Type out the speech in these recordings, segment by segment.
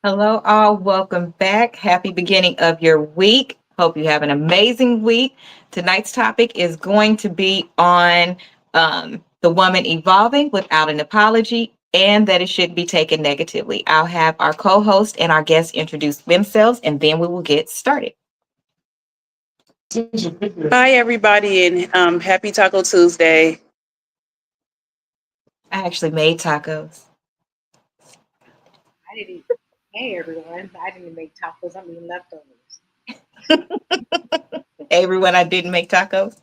Hello, all. Welcome back. Happy beginning of your week. Hope you have an amazing week. Tonight's topic is going to be on the woman evolving without an apology and that it should be taken negatively. I'll have our co host and our guests introduce themselves and then we will get started. Hi, everybody, and happy Taco Tuesday. I actually made tacos. I didn't. Hey everyone! I didn't make tacos. I'm eating leftovers. Everyone, I didn't make tacos.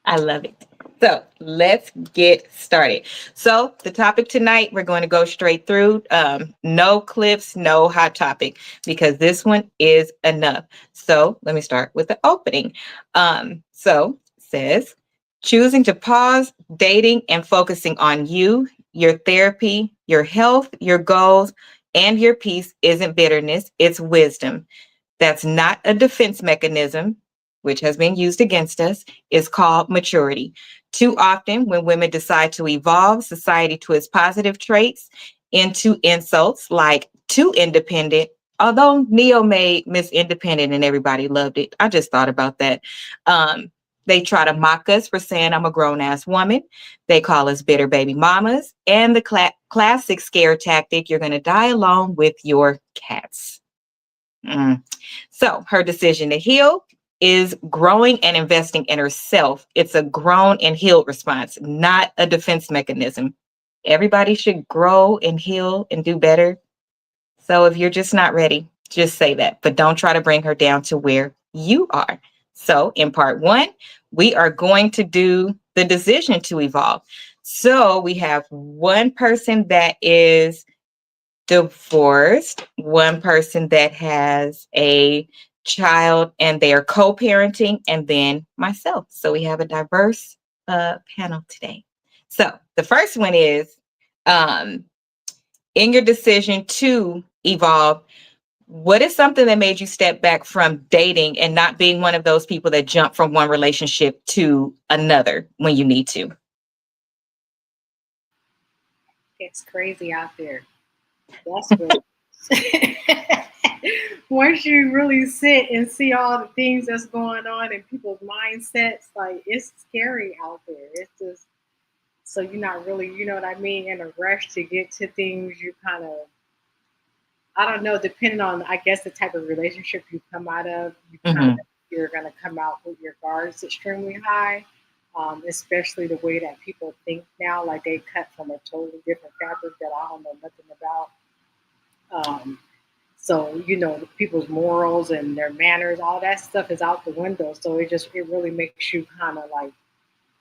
I love it. So let's get started. So the topic tonight, we're going to go straight through. No clips, no hot topic, because this one is enough. So let me start with the opening. So it says, choosing to pause dating and focusing on you, your therapy, your health, your goals, and your peace isn't bitterness, it's wisdom. That's not a defense mechanism, which has been used against us, is called maturity. Too often, when women decide to evolve, society twists positive traits into insults like too independent. Although Neo made Miss Independent and everybody loved it, I just thought about that. They try to mock us for saying I'm a grown ass woman. They call us bitter baby mamas. And the classic scare tactic, you're going to die alone with your cats. So her decision to heal is growing and investing in herself. It's a grown and healed response, not a defense mechanism. Everybody should grow and heal and do better. So if you're just not ready, just say that, but don't try to bring her down to where you are. So in part one, we are going to do the decision to evolve. So we have one person that is divorced, one person that has a child and they're co-parenting, and then myself. So we have a diverse panel today. So the first one is um, in your decision to evolve, what is something that made you step back from dating and not being one of those people that jump from one relationship to another when you need to? It's crazy out there. That's what. Once you really sit and see all the things that's going on in people's mindsets, like it's scary out there. It's just so you're not really, you know what I mean, in a rush to get to things. You kind of, I don't know, depending on, I guess, the type of relationship you come out of, you kind of, Mhm. you're going to come out with your guards extremely high, especially the way that people think now. Like they cut from a totally different fabric that I don't know nothing about. So, you know, people's morals and their manners, all that stuff is out the window. So it really makes you kind of like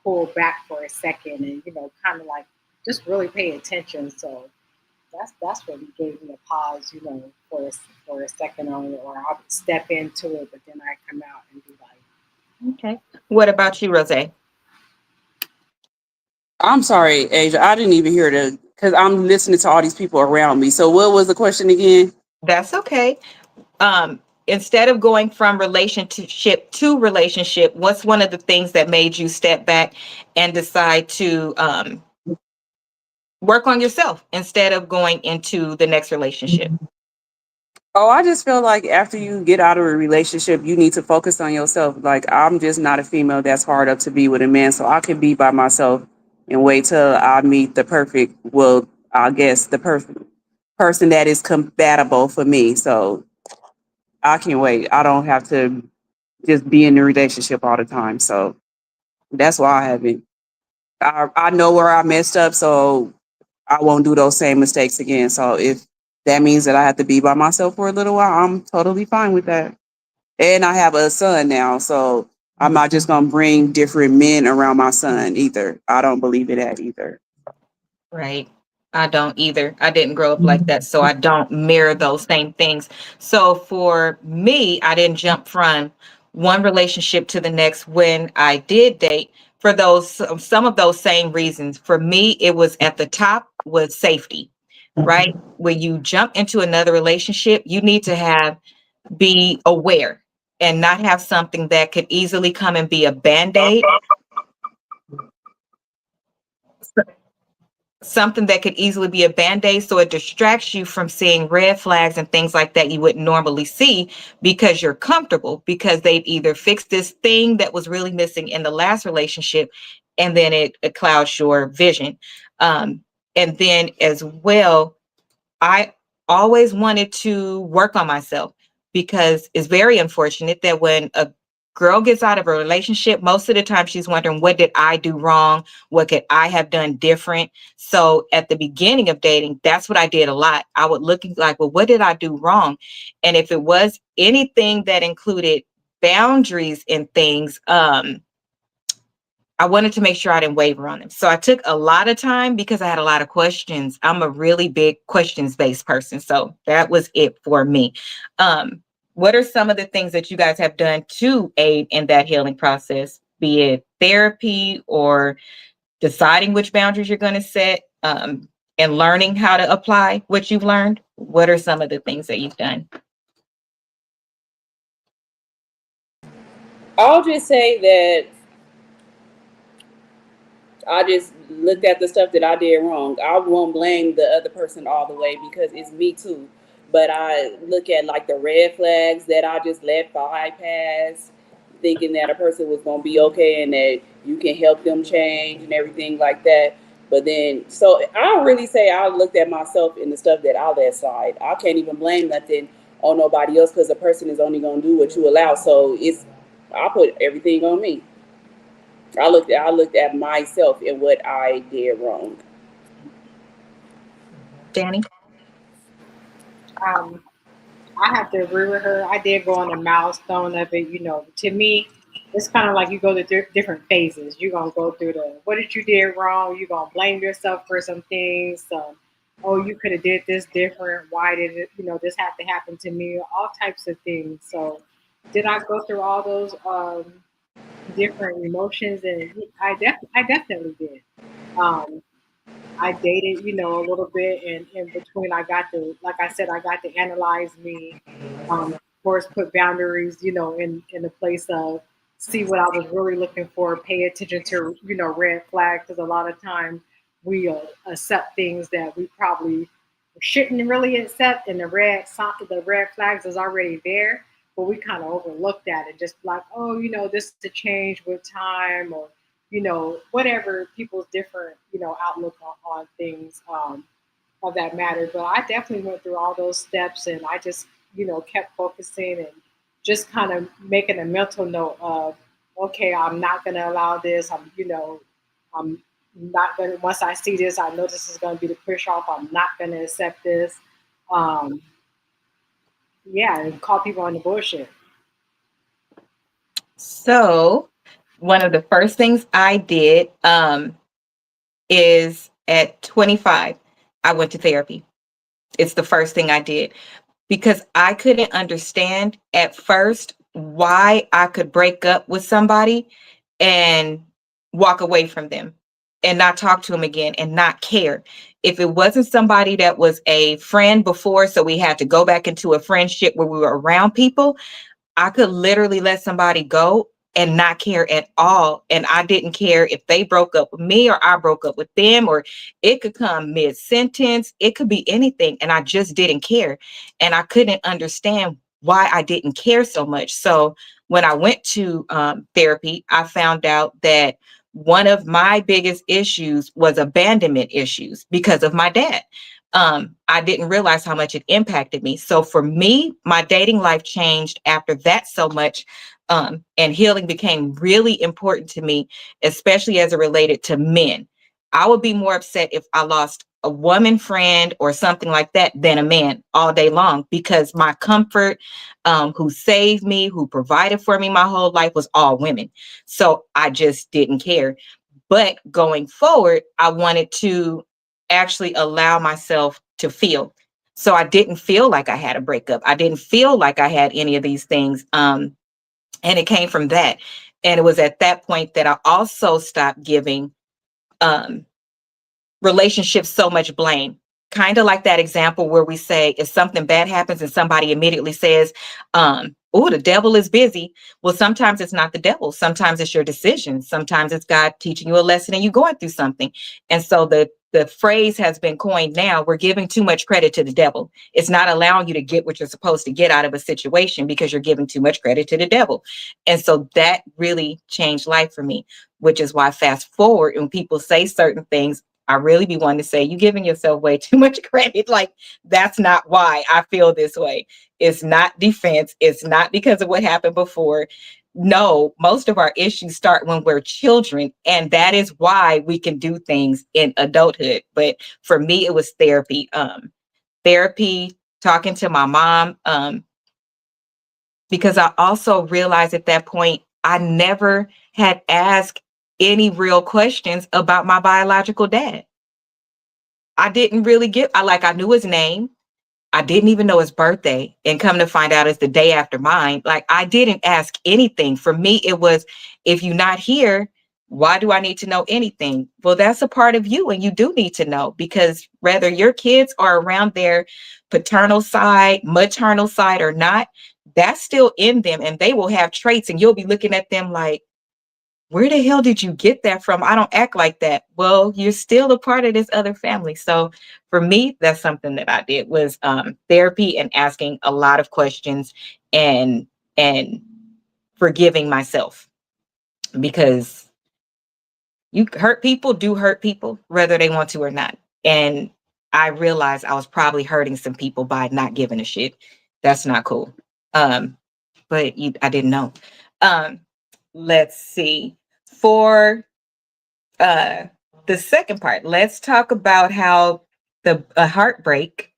pull back for a second and, you know, kind of like just really pay attention. So, that's what gave me a pause, you know, for a second on it, or I'll step into it, but then I come out and be like, Okay. What about you, Rose? I'm sorry, Asia. I didn't even hear the because I'm listening to all these people around me. So, what was the question again? That's okay. Instead of going from relationship to relationship, what's one of the things that made you step back and decide to work on yourself instead of going into the next relationship? Oh, I just feel like after you get out of a relationship, you need to focus on yourself. Like, I'm just not a female that's hard up to be with a man, so I can be by myself and wait till I meet the perfect, well, I guess the perfect person that is compatible for me. So I can wait. I don't have to just be in a relationship all the time. So that's why I haven't. I know where I messed up, so I won't do those same mistakes again. So if that means that I have to be by myself for a little while, I'm totally fine with that. And I have a son now, so I'm not just gonna bring different men around my son either. I don't believe in that either. Right. I don't either. I didn't grow up like that, so I don't mirror those same things. So for me, I didn't jump from one relationship to the next when I did date for those some of those same reasons. For me, it was at the top was safety, right? When you jump into another relationship, you need to have be aware and not have something that could easily come and be a band-aid. something that could easily be a band-aid, so it distracts you from seeing red flags and things like that you wouldn't normally see because you're comfortable, because they've either fixed this thing that was really missing in the last relationship, and then it clouds your vision. And then as well, I always wanted to work on myself, because it's very unfortunate that when a girl gets out of a relationship, most of the time she's wondering, what did I do wrong? What could I have done different? So at the beginning of dating, that's what I did a lot. I would look like, well, what did I do wrong? And if it was anything that included boundaries and things, I wanted to make sure I didn't waver on them. So I took a lot of time because I had a lot of questions. I'm a really big questions-based person. So that was it for me. What are some of the things that you guys have done to aid in that healing process, be it therapy or deciding which boundaries you're going to set, and learning how to apply what you've learned? What are some of the things that you've done? I'll just say that I just looked at the stuff that I did wrong. I won't blame the other person all the way because it's me too. But I look at like the red flags that I just let bypass, thinking that a person was gonna be okay and that you can help them change and everything like that. But then, so I don't really say I looked at myself in the stuff that I let slide. I can't even blame nothing on nobody else because a person is only gonna do what you allow. So I put everything on me. I looked at myself and what I did wrong. Danny? Um, I have to agree with her. I did go on a milestone of it. To me, it's kind of like you go through different phases. You're gonna go through the what did you did wrong. You're gonna blame yourself for some things. Oh, you could have did this different. Why did it? This have to happen to me. All types of things. So, did I go through all those different emotions? And I definitely did. Um, I dated, a little bit, and in between, I got to, like I said, I got to analyze me. Of course, put boundaries, in the place of see what I was really looking for, pay attention to, red flags, because a lot of times we accept things that we probably shouldn't really accept, and the red flags is already there, but we kind of overlook that and just like, oh, this to change with time, or whatever people's different, outlook on things of that matter. But I definitely went through all those steps, and I just, kept focusing and just kind of making a mental note of, okay, I'm not going to allow this. I'm not going to, once I see this, I know this is going to be the push off. I'm not going to accept this. Um, yeah, and call people on the bullshit. So one of the first things I did, is at 25, I went to therapy. It's the first thing I did because I couldn't understand at first why I could break up with somebody and walk away from them and not talk to them again and not care. If it wasn't somebody that was a friend before, so we had to go back into a friendship where we were around people, I could literally let somebody go and not care at all. And I didn't care if they broke up with me or I broke up with them, or it could come mid sentence. It could be anything. And I just didn't care. And I couldn't understand why I didn't care so much. So when I went to therapy, I found out that one of my biggest issues was abandonment issues because of my dad. I didn't realize how much it impacted me. So for me, my dating life changed after that so much. And healing became really important to me, especially as it related to men. I would be more upset if I lost a woman friend or something like that than a man all day long, because my comfort, who saved me, who provided for me my whole life, was all women. So I just didn't care. But going forward, I wanted to actually allow myself to feel. So I didn't feel like I had a breakup. I didn't feel like I had any of these things. And it came from that. And it was at that point that I also stopped giving um, relationships so much blame. Kind of like that example where we say, if something bad happens and somebody immediately says, oh, the devil is busy. Well, sometimes it's not the devil. Sometimes it's your decision. Sometimes it's God teaching you a lesson and you going through something. And so the the phrase has been coined now, we're giving too much credit to the devil. It's not allowing you to get what you're supposed to get out of a situation because you're giving too much credit to the devil. And so that really changed life for me, which is why fast forward when people say certain things, I really be wanting to say, you giving yourself way too much credit. Like, that's not why I feel this way. It's not defense. It's not because of what happened before. No, most of our issues start when we're children, and that is why we can do things in adulthood. But for me, it was therapy. Therapy, talking to my mom, because I also realized at that point I never had asked any real questions about my biological dad. I didn't really I knew his name. I didn't even know his birthday, and come to find out it's the day after mine. Like, I didn't ask anything. For me, it was, if you're not here, why do I need to know anything? Well, that's a part of you, and you do need to know, because whether your kids are around their paternal side, maternal side or not, that's still in them, and they will have traits, and you'll be looking at them like, where the hell did you get that from? I don't act like that. Well, you're still a part of this other family. So for me, that's something that I did, was therapy and asking a lot of questions, and and forgiving myself, because you do hurt people, whether they want to or not. And I realized I was probably hurting some people by not giving a shit. That's not cool. Um, I didn't know. Um, let's see. For uh the second part, let's talk about how a heartbreak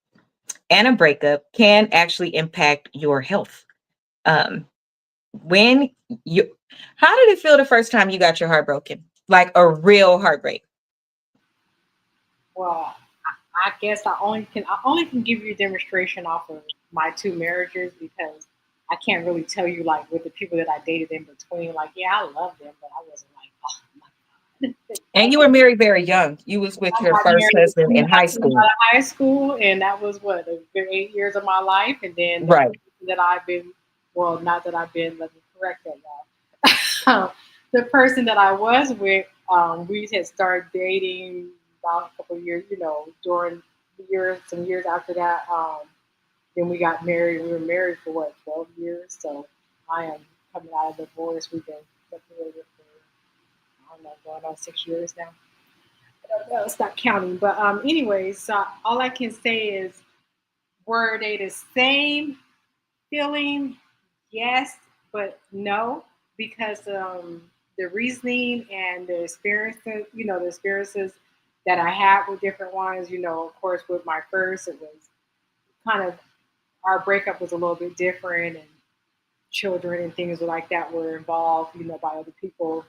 and a breakup can actually impact your health. um when you How did it feel the first time you got your heart broken, like a real heartbreak? Well, I guess I only can give you a demonstration off of my two marriages, because I can't really tell you like with the people that I dated in between. Like, yeah, I love them, but I wasn't like, oh my god. And you were married very young. You was with I your got first married as husband soon in as I high came out school. of high school, and that was what, a good 8 years of my life. And then the Right. person that I've been, well, not that I've been, let me correct that, y'all. The person that I was with, we had started dating about a couple of years, during the years, some years after that. Then we got married. We were married for what, 12 years. So I am coming out of divorce. We've been separated for, I don't know, going on 6 years now. Stop counting. But anyways, so all I can say is, were they the same feeling? Yes, but no, because the reasoning and the experiences that I had with different ones, of course, with my first, it was kind of, our breakup was a little bit different, and children and things like that were involved, by other people.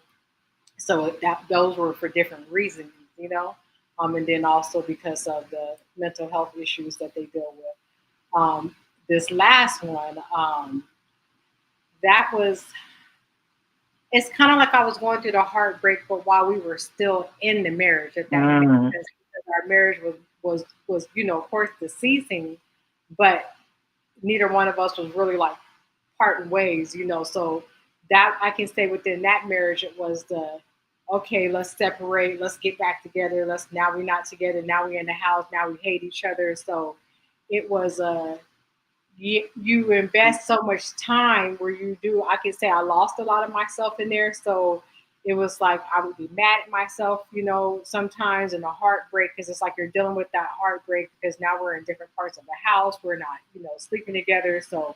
So that those were for different reasons, and then also because of the mental health issues that they deal with. This last one, that was, it's kind of like I was going through the heartbreak, but while we were still in the marriage, if that makes Mm. sense, because our marriage was of course deceasing, but neither one of us was really like parting ways, So that I can say within that marriage, it was the, okay, let's separate, let's get back together. Now we're not together. Now we're in the house. Now we hate each other. So it was you invest so much time where you do. I can say I lost a lot of myself in there. So it was like I would be mad at myself, sometimes, in a heartbreak, because it's like you're dealing with that heartbreak because now we're in different parts of the house. We're not, sleeping together. So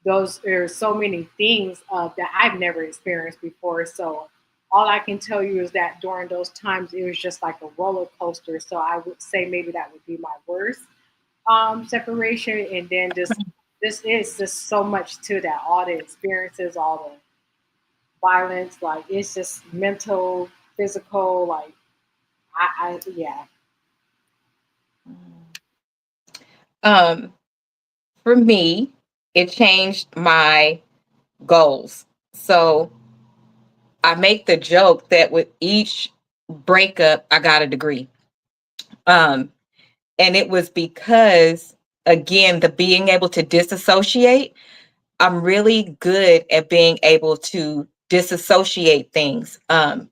there's so many things that I've never experienced before. So all I can tell you is that during those times, it was just like a roller coaster. So I would say maybe that would be my worst separation. And then just this is just so much to that. All the experiences, all the violence, like it's just mental, physical. Like yeah. Um, for me, it changed my goals. So I make the joke that with each breakup, I got a degree. Um, and it was because, again, the being able to disassociate, I'm really good at being able to disassociate things. And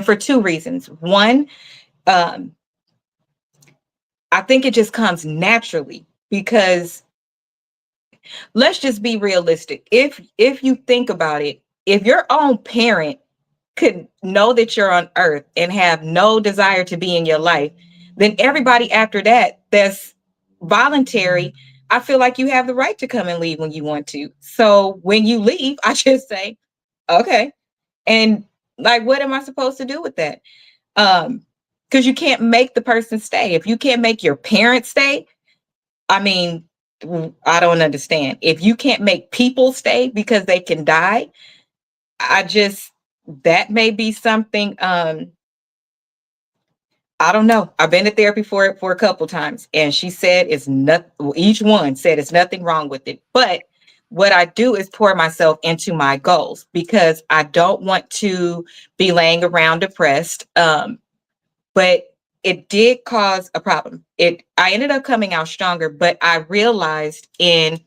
for two reasons. One, um, I think it just comes naturally because let's just be realistic. If you think about it, if your own parent could know that you're on earth and have no desire to be in your life, then everybody after that that's voluntary, I feel like you have the right to come and leave when you want to. So when you leave, I just say, okay. And like, what am I supposed to do with that? Because you can't make the person stay. If you can't make your parents stay, I mean, I don't understand. If you can't make people stay because they can die, I just that may be something. I don't know. I've been to therapy for a couple times, and she said it's not. Each one said it's nothing wrong with it. But what I do is pour myself into my goals because I don't want to be laying around depressed. But it did cause a problem. I ended up coming out stronger, but I realized in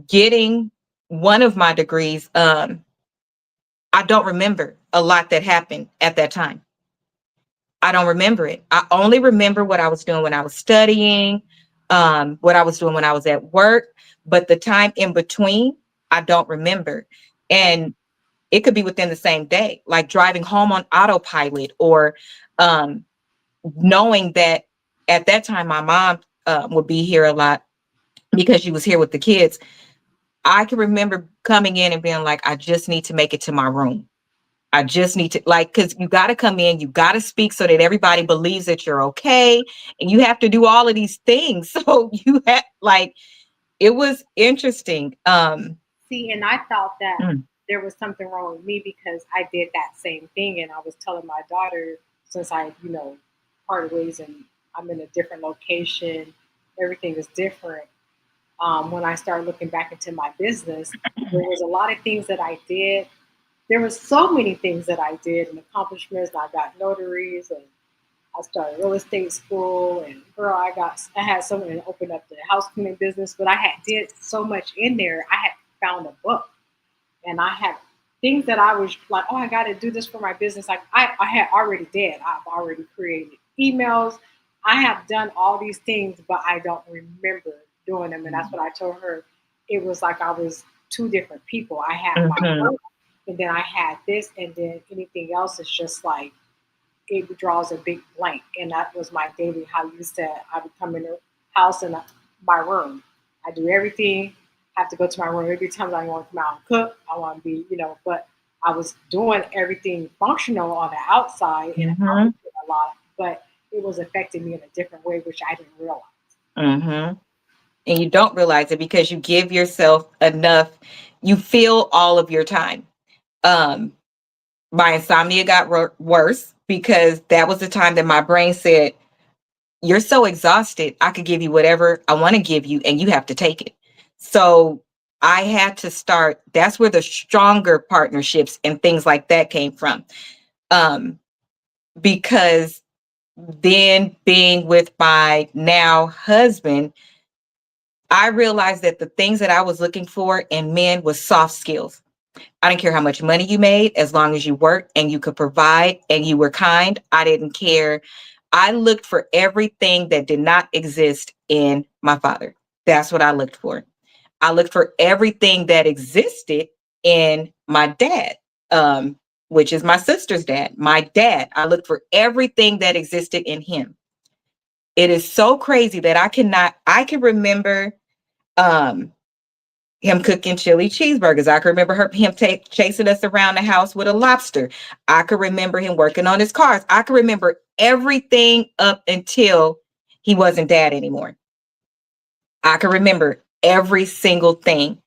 getting one of my degrees, I don't remember a lot that happened at that time. I don't remember it. I only remember what I was doing when I was studying, what I was doing when I was at work, but the time in between, I don't remember. And it could be within the same day, like driving home on autopilot or um, knowing that at that time my mom would be here a lot because she was here with the kids. I can remember coming in and being like, I just need to make it to my room. I just need to like, because you got to come in, you got to speak so that everybody believes that you're okay. And you have to do all of these things. So you had like, it was interesting. See, and I thought that Mm, there was something wrong with me because I did that same thing, and I was telling my daughter since I, parted ways and I'm in a different location, everything is different. When I started looking back into my business, there was a lot of things that I did. There was so many things that I did and accomplishments. I got notaries and I started real estate school and girl, I had someone to open up the house cleaning business, but I had did so much in there. I had found a book and I had things that I was like, oh, I got to do this for my business. Like I had already did. I've already created emails. I have done all these things, but I don't remember doing them. And that's what I told her. It was like I was two different people. I had my mhm, work, and then I had this, and then anything else is just like it draws a big blank. And that was my daily. How you said I would come in the house and my room. I do everything. Have to go to my room every time I want to come out and cook. I want to be, but I was doing everything functional on the outside and mhm, accomplishing a lot, but it was affecting me in a different way, which I didn't realize. mhm. And you don't realize it because you give yourself enough, you feel all of your time. Um, my insomnia got worse because that was the time that my brain said, you're so exhausted. I could give you whatever I want to give you, and you have to take it. So I had to start. That's where the stronger partnerships and things like that came from. Um, because then being with my now husband, I realized that the things that I was looking for in men was soft skills. I didn't care how much money you made, as long as you worked and you could provide and you were kind. I didn't care. I looked for everything that did not exist in my father. That's what I looked for. I looked for everything that existed in my dad, um, which is my sister's dad. My dad, I looked for everything that existed in him. It is so crazy that I can remember um, him cooking chili cheeseburgers. I can remember him chasing us around the house with a lobster. I could remember him working on his cars. I could remember everything up until he wasn't dad anymore. I could remember every single thing.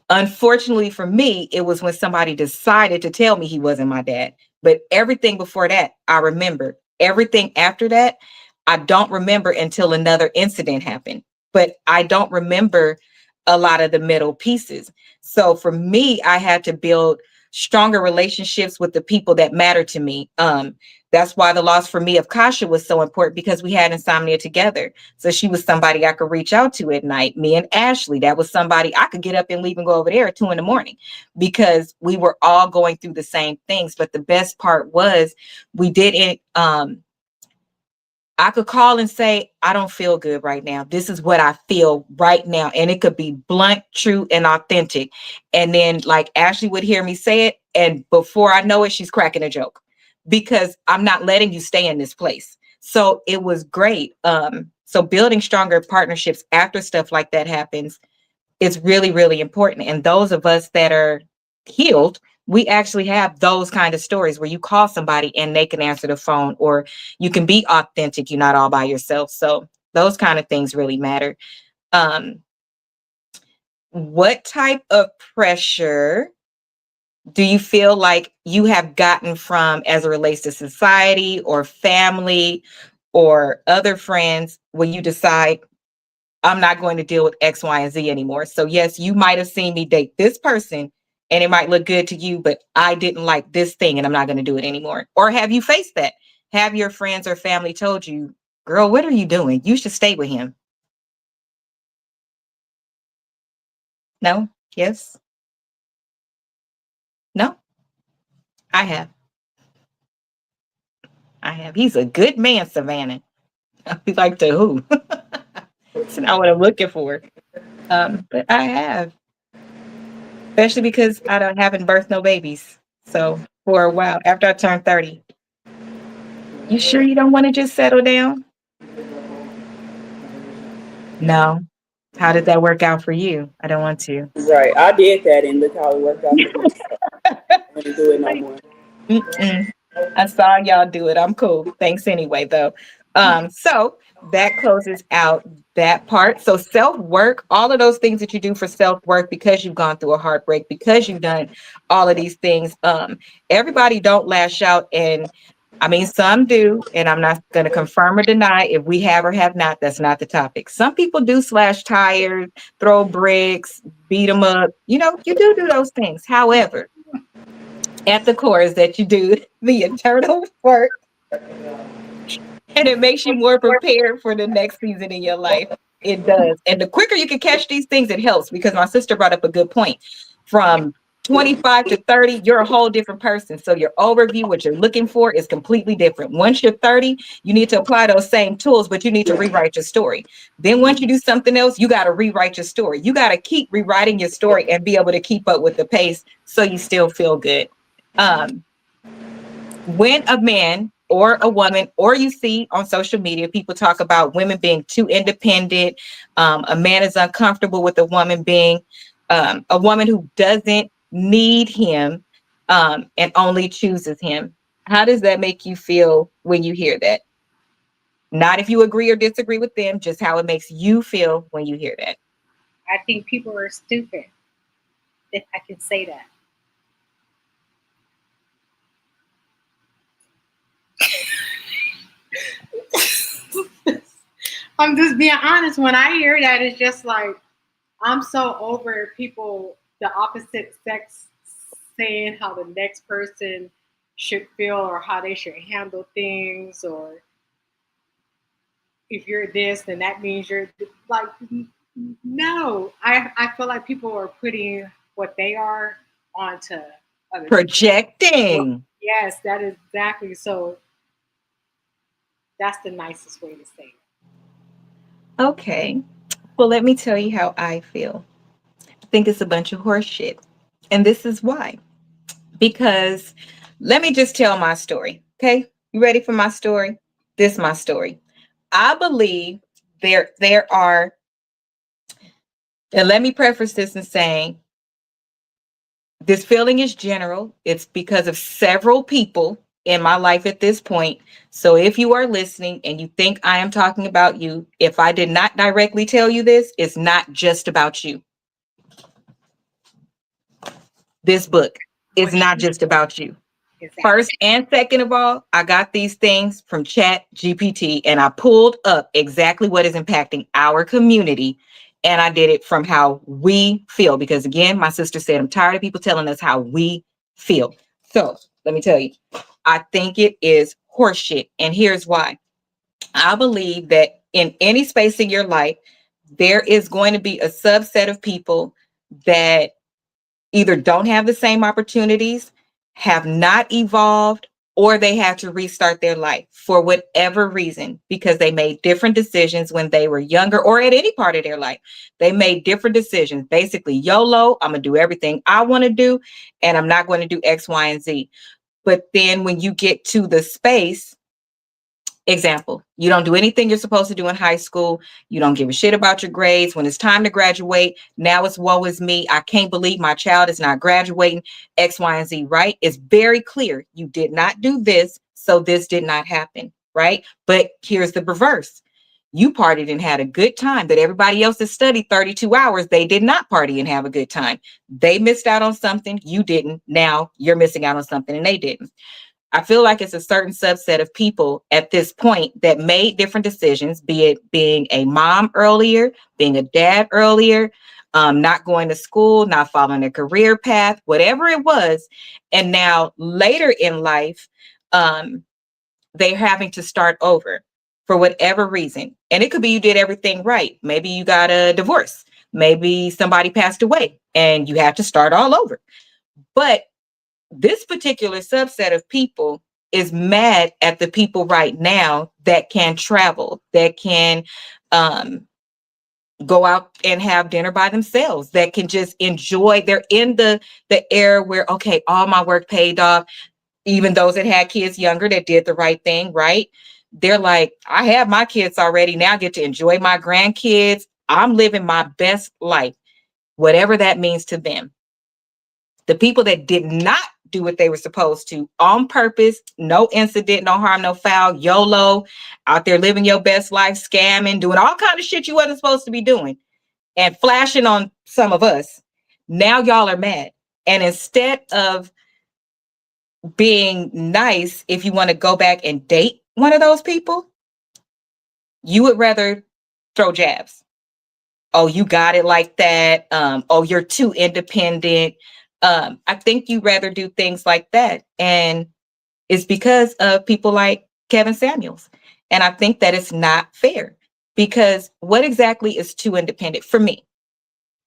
Unfortunately for me, it was when somebody decided to tell me he wasn't my dad. But everything before that, I remember. Everything after that, I don't remember until another incident happened. But I don't remember a lot of the middle pieces. So for me, I had to build stronger relationships with the people that matter to me. That's why the loss for me of Kasha was so important because we had insomnia together. So she was somebody I could reach out to at night. Me and Ashley, that was somebody I could get up and leave and go over there at 2 a.m. because we were all going through the same things. But the best part was we didn't I could call and say, I don't feel good right now. This is what I feel right now. And it could be blunt, true, and authentic. And then, like, Ashley would hear me say it. And before I know it, she's cracking a joke because I'm not letting you stay in this place. So it was great. So building stronger partnerships after stuff like that happens is really, really important. And those of us that are healed, we actually have those kind of stories where you call somebody and they can answer the phone, or you can be authentic. You're not all by yourself. So those kind of things really matter. Um, what type of pressure do you feel like you have gotten from as it relates to society or family or other friends when you decide I'm not going to deal with X, Y, and Z anymore? So yes, you might have seen me date this person and it might look good to you, but I didn't like this thing and I'm not going to do it anymore. Or have you faced that? Have your friends or family told you, girl, what are you doing? You should stay with him. No? Yes? No? I have. I have. He's a good man, Savannah. I'd be like, to who? It's not what I'm looking for. But I have, especially because haven't birthed no babies. So for a while, after I turned 30, you sure you don't want to just settle down? No. How did that work out for you? I don't want to. Right. I did that and look how it worked out for me. I don't want to do it no more. Mm-mm. I saw y'all do it. I'm cool. Thanks anyway, though. So that closes out that part. So self-work, all of those things that you do for self-work because you've gone through a heartbreak, because you've done all of these things. Everybody don't lash out, and I mean some do, and I'm not going to confirm or deny if we have or have not. That's not the topic. Some people do slash tires, throw bricks, beat them up. You know, you do those things. However, at the core is that you do the internal work and it makes you more prepared for the next season in your life. It does. And the quicker you can catch these things, it helps, because my sister brought up a good point. From 25 to 30, you're a whole different person. So your overview, what you're looking for, is completely different. Once you're 30, you need to apply those same tools, but you need to rewrite your story. Then once you do something else, you got to rewrite your story. You got to keep rewriting your story and be able to keep up with the pace so you still feel good. When a man or a woman, or you see on social media, people talk about women being too independent. A man is uncomfortable with a woman who doesn't need him and only chooses him. How does that make you feel when you hear that? Not if you agree or disagree with them, just how it makes you feel when you hear that. I think people are stupid, if I can say that. I'm just being honest. When I hear that, it's just like I'm so over people, the opposite sex, saying how the next person should feel or how they should handle things, or if you're this, then that means you're like, no. I feel like people are putting what they are onto other people. Projecting. Yes, that is exactly. So that's the nicest way to say it. Okay. Well, let me tell you how I feel. I think it's a bunch of horse shit. And this is why. Because let me just tell my story. Okay. You ready for my story? This is my story. I believe there are, and let me preface this in saying this feeling is general. It's because of several people in my life at this point. So if you are listening and you think I am talking about you, if I did not directly tell you this, it's not just about you. This book is not just about you. Exactly. First and second of all, I got these things from Chat GPT and I pulled up exactly what is impacting our community. And I did it from how we feel. Because again, my sister said, I'm tired of people telling us how we feel. So let me tell you, I think it is horseshit. And here's why. I believe that in any space in your life, there is going to be a subset of people that either don't have the same opportunities, have not evolved, or they had to restart their life for whatever reason, because they made different decisions when they were younger or at any part of their life. They made different decisions. Basically, YOLO, I'm going to do everything I want to do, and I'm not going to do X, Y, and Z. But then when you get to the space, example, you don't do anything you're supposed to do in high school. You don't give a shit about your grades. When it's time to graduate, now it's woe is me. I can't believe my child is not graduating, X, Y, and Z, right? It's very clear. You did not do this, so this did not happen, right? But here's the reverse. You partied and had a good time, but everybody else that studied 32 hours, they did not party and have a good time. They missed out on something. You didn't. Now you're missing out on something and they didn't. I feel like it's a certain subset of people at this point that made different decisions, be it being a mom earlier, being a dad earlier, not going to school, not following a career path, whatever it was. And now later in life, they're having to start over for whatever reason. And it could be you did everything right. Maybe you got a divorce. Maybe somebody passed away and you have to start all over. But this particular subset of people is mad at the people right now that can travel, that can go out and have dinner by themselves, that can just enjoy. They're in the era where, okay, all my work paid off. Even those that had kids younger that did the right thing, right? They're like, I have my kids already. Now I get to enjoy my grandkids. I'm living my best life, whatever that means to them. The people that did not do what they were supposed to on purpose, no incident, no harm, no foul, YOLO, out there living your best life, scamming, doing all kind of shit you wasn't supposed to be doing, and flashing on some of us. Now y'all are mad. And instead of being nice, if you want to go back and date one of those people, you would rather throw jabs. Oh, you got it like that. Oh, you're too independent. I think you rather do things like that. And it's because of people like Kevin Samuels. And I think that it's not fair, because what exactly is too independent for me?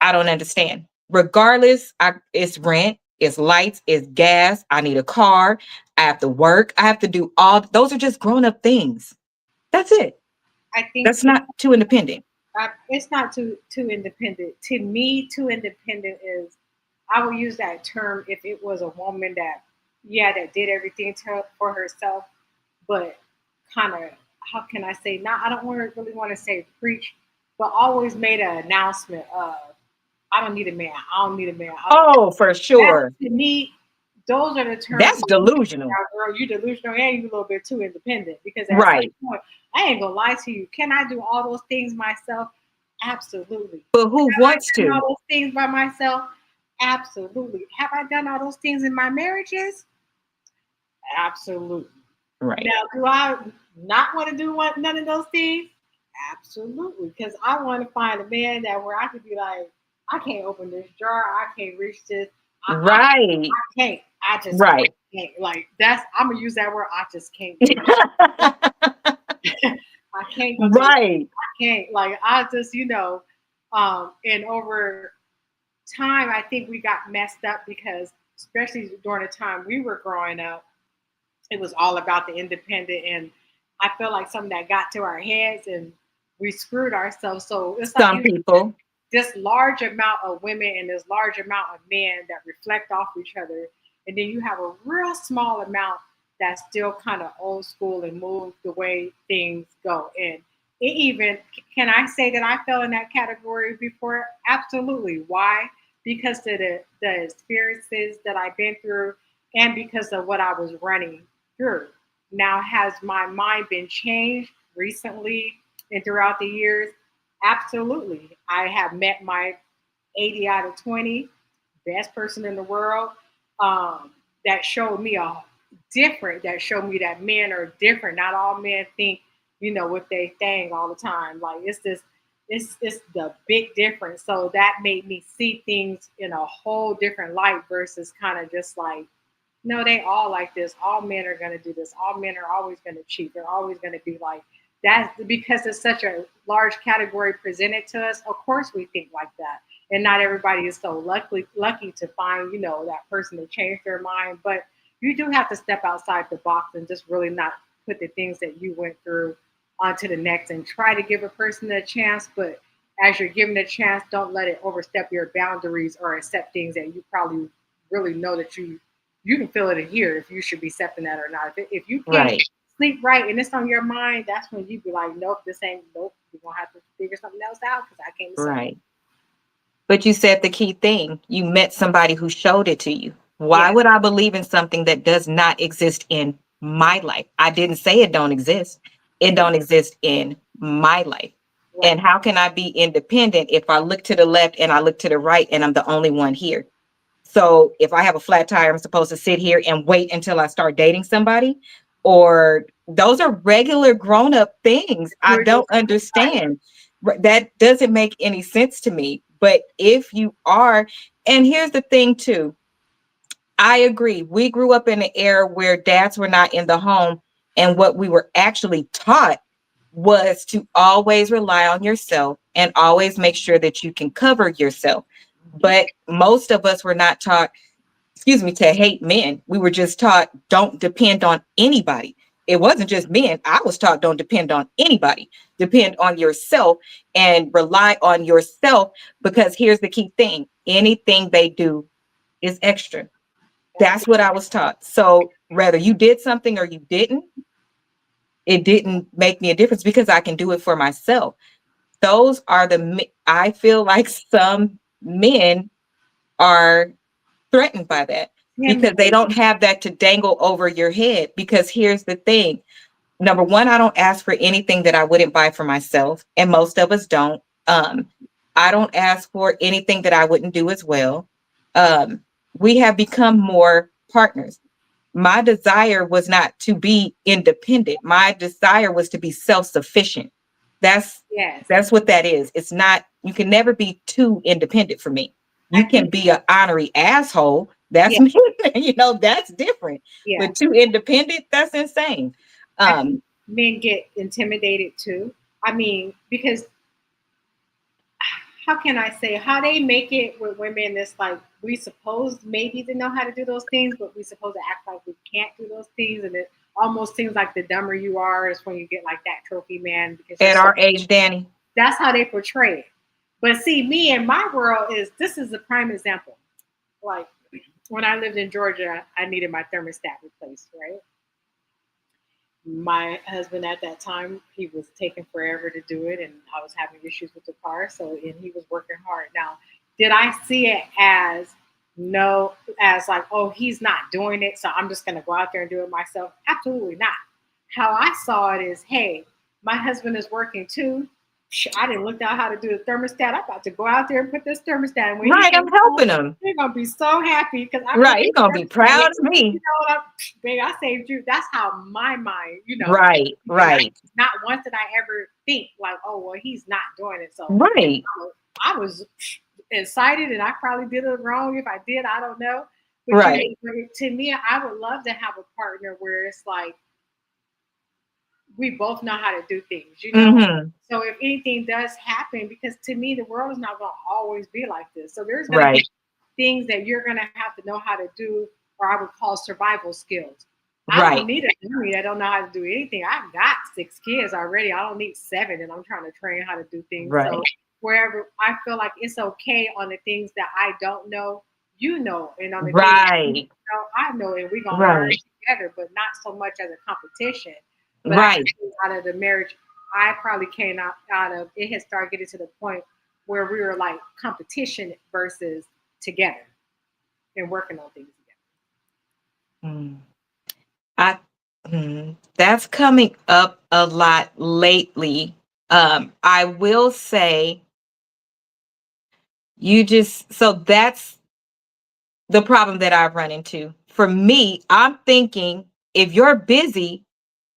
I don't understand. Regardless, it's rent, it's lights, it's gas. I need a car. I have to work. I have to do all. Those are just grown up things. That's it. I think That's not too independent. it's not too independent. To me, too independent is, I would use that term if it was a woman that, yeah, that did everything for herself, but kind of, how can I say, not, I don't really want to say preach, but always made an announcement of, I don't need a man. I don't need a man. Oh, for sure. To me, those are the terms. That's delusional. Girl, you delusional and you a little bit too independent, because at Right. some point, I ain't gonna lie to you. Can I do all those things myself? Absolutely. But who wants Done to? all those things by myself? Absolutely. Have I done all those things in my marriages? Absolutely. Right. Now, do I not want to do none of those things? Absolutely. Because I want to find a man that where I could be like, I can't open this jar. I can't reach this. Right. I can't. I just Right. can't. Like, that's, I'm gonna use that word. I just can't. I can't go to Right. I can't. Like, I just, and over time, I think we got messed up because, especially during the time we were growing up, it was all about the independent, and I feel like something that got to our heads and we screwed ourselves. So it's like Some people. this large amount of women and this large amount of men that reflect off each other, and then you have a real small amount that's still kind of old school and move the way things go. And it even, can I say that I fell in that category before? Absolutely. Why? Because of the experiences that I've been through, and because of what I was running through. Now, has my mind been changed recently and throughout the years? Absolutely. I have met my 80 out of 20 best person in the world, that showed me that showed me that men are different. Not all men think, what they think all the time. Like, it's the big difference. So that made me see things in a whole different light versus kind of just like, no, they all like this. All men are going to do this. All men are always going to cheat. They're always going to be like that, because it's such a large category presented to us. Of course, we think like that, and not everybody is so lucky to find, that person to change their mind. But you do have to step outside the box and just really not put the things that you went through onto the next and try to give a person a chance. But as you're giving a chance, don't let it overstep your boundaries or accept things that you probably really know that you can feel it a year if you should be accepting that or not. If you can't Right. sleep right and it's on your mind, that's when you be like, nope, this ain't nope. You're gonna have to figure something else out because I can't accept it. Right. But you said the key thing. You met somebody who showed it to you. Why Yeah, would I believe in something that does not exist in my life? I didn't say it don't exist. It yeah, don't exist in my life. And right. how can I be independent if I look to the left and I look to the right and I'm the only one here? So if I have a flat tire, I'm supposed to sit here and wait until I start dating somebody? Or those are regular grown up things. I You're don't just right. understand. That doesn't make any sense to me. But if you are, and here's the thing too, I agree. We grew up in an era where dads were not in the home. And what we were actually taught was to always rely on yourself and always make sure that you can cover yourself. Mhm. But most of us were not taught, excuse me, to hate men. We were just taught don't depend on anybody. It wasn't just men. I was taught don't depend on anybody. Depend on yourself and rely on yourself because here's the key thing. Anything they do is extra. That's That's what I was taught. So whether you did something or you didn't, it didn't make me a difference because I can do it for myself. Those are I feel like some men are threatened by that because they intimidating. don't have that to dangle over your head. Because here's the thing. Number one, I don't ask for anything that I wouldn't buy for myself, and most of us don't. I don't ask for anything that I wouldn't do as well. Um, we have become more partners. My desire was not to be independent. My desire was to be self-sufficient. That's Yes, that's what that is. It's not, you can never be too independent for me. I You can think. be an honorary asshole. That's Yeah, me, that's different. yeah. But too independent, that's insane. I think Um, men get intimidated too. I mean, because how can I say how they make it with women? It's like we supposed maybe to know how to do those things, but we supposed to act like we can't do those things, and it almost seems like the dumber you are is when you get like that trophy man because you're at so. our age, Danny. That's how they portray it. But see, me in my world is this is a prime example. Like when I lived in Georgia, I needed my thermostat replaced, right? My husband at that time, he was taking forever to do it, and I was having issues with the car. So, and he was working hard. Now, did I see it as no, as like, oh, he's not doing it, so I'm just going to go out there and do it myself? Absolutely not. How I saw it is, hey, my husband is working too. I didn't look out how to do the thermostat. I'm about to go out there and put this thermostat. And when he Right, I'm gets home, helping them. they're gonna be so happy because I put Right, this you're gonna be thermostat proud in. of me. You know what? Babe, I saved you. That's how my mind, Right, and I right, not once did I ever think like, oh well, he's not doing it. So right, I was excited, and I probably did it wrong. If I did, I don't know. But right. to me, I would love to have a partner where it's like we both know how to do things. Mm-hmm. So if anything does happen, because to me, the world is not going to always be like this. So there's going to be Right, things that you're going to have to know how to do, or I would call survival skills. I don't right, need a dummy that don't know how to do anything. I've got 6 kids already. I don't need seven, and I'm trying to train how to do things. So right, wherever I feel like it's okay on the things that I don't know, and on the things that you right, know, I know, and we're gonna learn right, together, but not so much as a competition. But I can right. see out of the marriage, I probably came out of it had started getting to the point where we were like competition versus together and working on things Mm. I that's coming up a lot lately. I will say you just so that's the problem that I've run into. For me, I'm thinking if you're busy,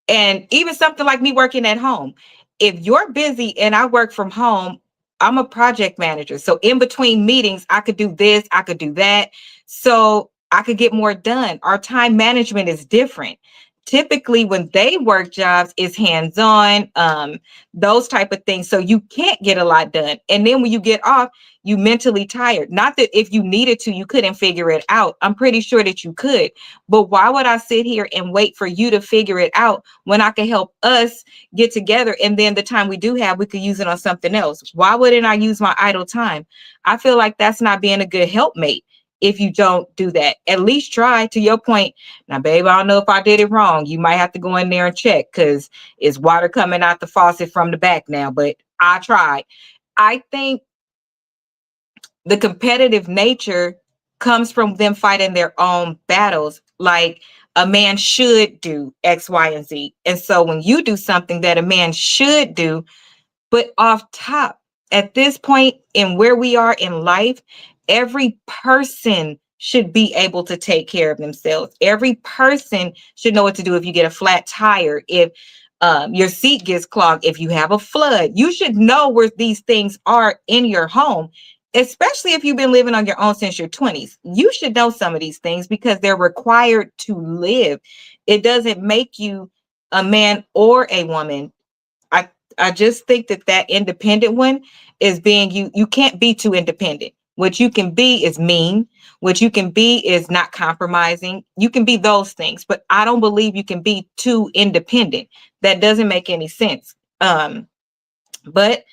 and even something like me working at home, if you're busy and I work from home, I'm a project manager. So in between meetings, I could do this, I could do that. So I could get more done. Our time management is different. typically when they work jobs is hands-on, those type of things. So you can't get a lot done. And then when you get off, you mentally tired. Not that if you needed to, you couldn't figure it out. I'm pretty sure that you could. But why would I sit here and wait for you to figure it out when I could help us get together? And then the time we do have, we could use it on something else. Why wouldn't I use my idle time? I feel like that's not being a good helpmate. If you don't do that, at least try. To your point, now, babe, I don't know if I did it wrong. You might have to go in there and check because it's water coming out the faucet from the back now, but I tried. I think the competitive nature comes from them fighting their own battles. Like a man should do X, Y, and Z. And so when you do something that a man should do, but off top, at this point in where we are in life, every person should be able to take care of themselves. Every person should know what to do if you get a flat tire, if your seat gets clogged, if you have a flood. You should know where these things are in your home, especially if you've been living on your own since your 20s. You should know some of these things because they're required to live. It doesn't make you a man or a woman. I just think that that independent one is being you can't be too independent. What you can be is mean. What you can be is not compromising. You can be those things, but I don't believe you can be too independent. That doesn't make any sense. But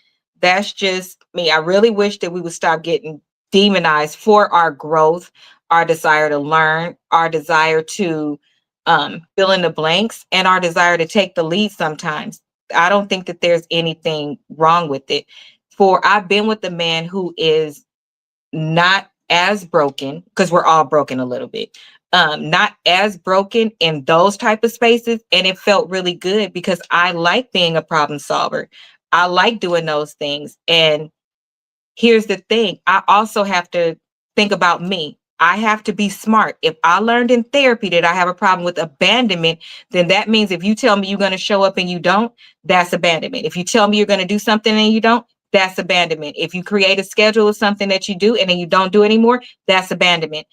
that's just me. I really wish that we would stop getting demonized for our growth, our desire to learn, our desire to fill in the blanks, and our desire to take the lead sometimes. I don't think that there's anything wrong with it. For I've been with a man who is not as broken, because we're all broken a little bit, not as broken in those type of spaces, and it felt really good because I like being a problem solver. I like doing those things. And here's the thing, I also have to think about me. I have to be smart. If I learned in therapy that I have a problem with abandonment, then that means if you tell me you're going to show up and you don't, that's abandonment. If you tell me you're going to do something and you don't, that's abandonment. If you create a schedule of something that you do and then you don't do anymore, that's abandonment.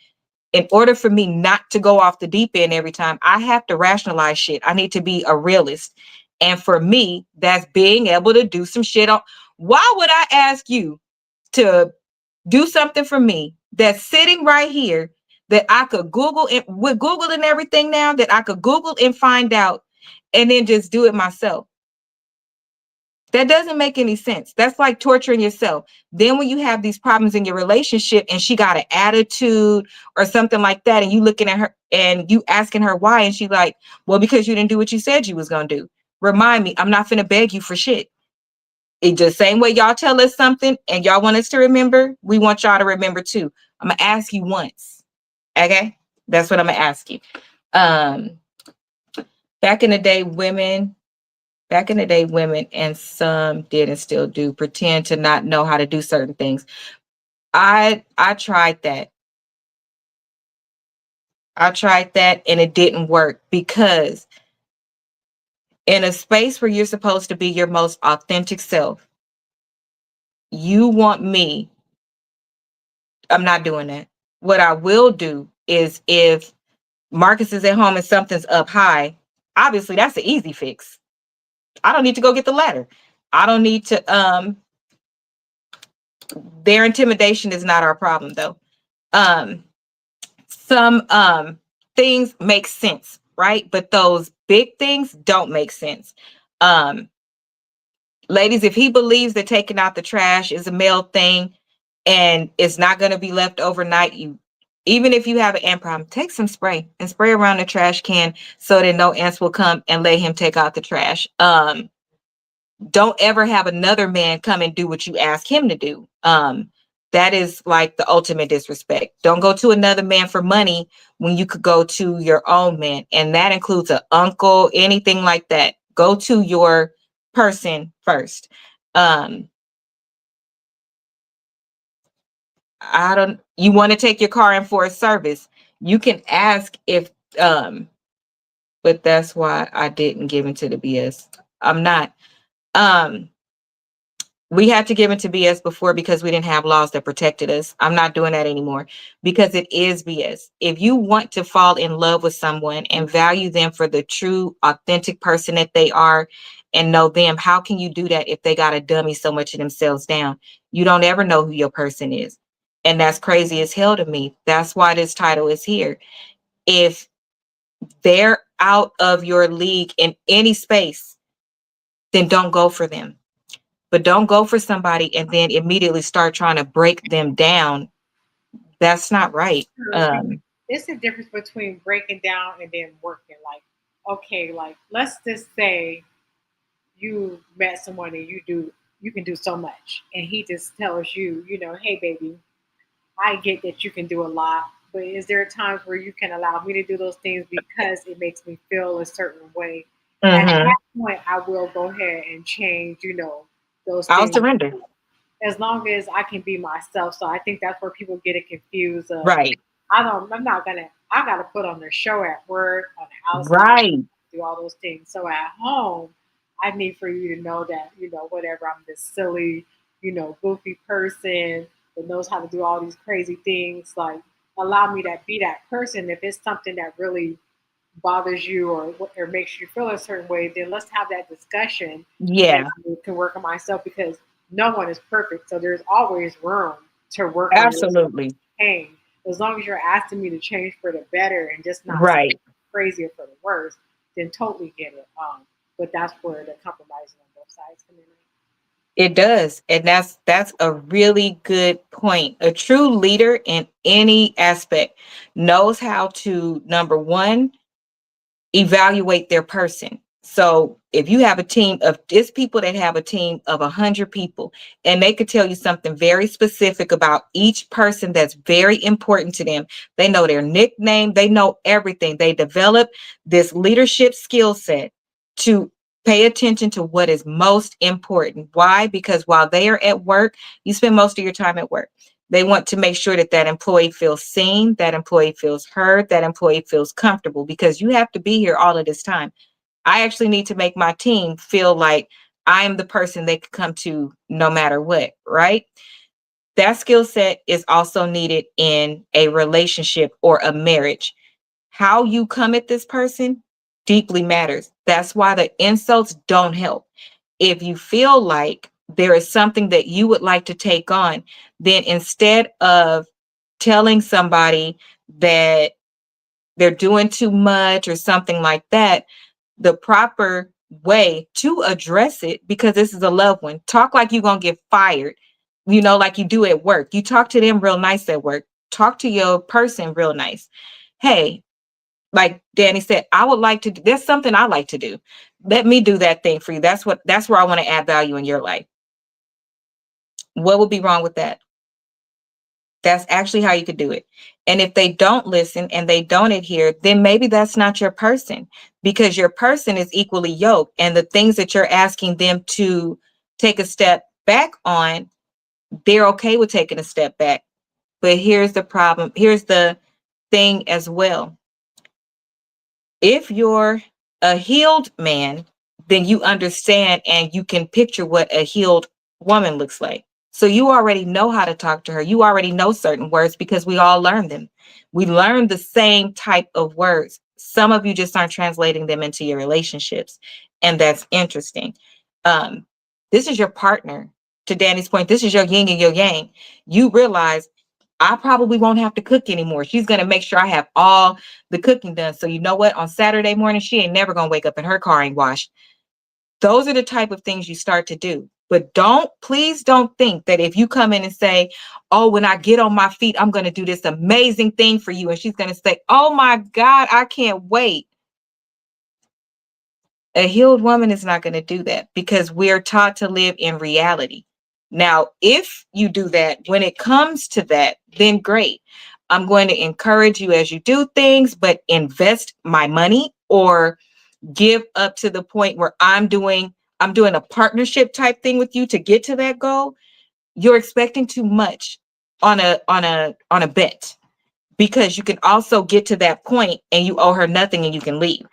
In order for me not to go off the deep end every time, I have to rationalize shit. I need to be a realist. And for me, that's being able to do some shit on. Why would I ask you to do something for me that's sitting right here that I could Google it with Google and everything now that I could Google and find out and then just do it myself? That doesn't make any sense. That's like torturing yourself. Then when you have these problems in your relationship and she got an attitude or something like that, and you looking at her and you asking her why, and she like, well, because you didn't do what you said you was gonna do. Remind me, I'm not finna beg you for shit. It just same way y'all tell us something and y'all want us to remember, we want y'all to remember too. I'm gonna ask you once. Okay? That's what I'm gonna ask you. Um, back in the day, women and some did and still do pretend to not know how to do certain things. I tried that. I tried that and it didn't work because in a space where you're supposed to be your most authentic self, you want me. I'm not doing that. What I will do is if Marcus is at home and something's up high, obviously that's an easy fix. I don't need to go get the ladder. I don't need to their intimidation is not our problem though. Some things make sense, right? But those big things don't make sense. Um Ladies, if he believes that taking out the trash is a male thing and it's not going to be left overnight, you even if you have an ant problem, take some spray and spray around the trash can so that no ants will come and let him take out the trash. Don't ever have another man come and do what you ask him to do. That is like the ultimate disrespect. Don't go to another man for money when you could go to your own man. And that includes an uncle, anything like that. Go to your person first. You want to take your car in for a service. You can ask if, but that's why I didn't give into the BS. I'm not. Um, We had to give into BS before because we didn't have laws that protected us. I'm not doing that anymore because it is BS. If you want to fall in love with someone and value them for the true, authentic person that they are and know them, how can you do that if they got to dummy so much of themselves down? You don't ever know who your person is. And that's crazy as hell to me. That's why this title is here. If they're out of your league in any space, then don't go for them. But don't go for somebody and then immediately start trying to break them down. That's not right. True. It's the difference between breaking down and then working. Like, okay, like let's just say you met someone and you can do so much, and he just tells you, hey baby, I get that you can do a lot, but is there times where you can allow me to do those things because it makes me feel a certain way? At Mm-hmm. that point, I will go ahead and change, those I'll things surrender. as long as I can be myself. So I think that's where people get it confused. Right. I'm not gonna. I gotta put on the show at work, on the outside, Right. do all those things. So at home, I need for you to know that whatever, I'm this silly, goofy person that knows how to do all these crazy things. Like, allow me to be that person. If it's something that really bothers you or makes you feel a certain way, then let's have that discussion, and Yeah, I can work on myself because no one is perfect. So there's always room to work on yourself, absolutely. change. As long as you're asking me to change for the better and just not Right. crazy or for the worse, then totally get it. But that's where the compromising on both sides come in. It does. And that's a really good point. A true leader in any aspect knows how to, number one, evaluate their person. So if you have a team of just people that have a team of 100 people, and they could tell you something very specific about each person that's very important to them. They know their nickname, they know everything. They develop this leadership skill set to pay attention to what is most important. Why? Because while they are at work, you spend most of your time at work. They want to make sure that that employee feels seen, that employee feels heard, that employee feels comfortable because you have to be here all of this time. I actually need to make my team feel like I am the person they could come to no matter what, right? That skill set is also needed in a relationship or a marriage. How you come at this person deeply matters. That's why the insults don't help. If you feel like there is something that you would like to take on, then instead of telling somebody that they're doing too much or something like that, the proper way to address it, because this is a loved one, talk like you're going to get fired, like you do at work. You talk to them real nice at work. Talk to your person real nice. Hey, like Danny said, I would like to do, there's something I like to do. Let me do that thing for you. That's where I want to add value in your life. What would be wrong with that? That's actually how you could do it. And if they don't listen and they don't adhere, then maybe that's not your person, because your person is equally yoked. And the things that you're asking them to take a step back on, they're okay with taking a step back. But here's the problem. Here's the thing as well. If you're a healed man, then you understand and you can picture what a healed woman looks like. So you already know how to talk to her. You already know certain words because we all learn them. We learn the same type of words. Some of you just aren't translating them into your relationships. And that's interesting. Um, this is your partner. To Danny's point, this is your yin and your yang. You realize I probably won't have to cook anymore. She's going to make sure I have all the cooking done. So you know what? On Saturday morning, she ain't never going to wake up and her car ain't washed. Those are the type of things you start to do. But please don't think that if you come in and say, oh, when I get on my feet, I'm going to do this amazing thing for you. And she's going to say, oh my God, I can't wait. A healed woman is not going to do that because we're taught to live in reality. Now, if you do that, when it comes to that, then great. I'm going to encourage you as you do things, but invest my money or give up to the point where I'm doing a partnership type thing with you to get to that goal. You're expecting too much on a bet, because you can also get to that point and you owe her nothing and you can leave.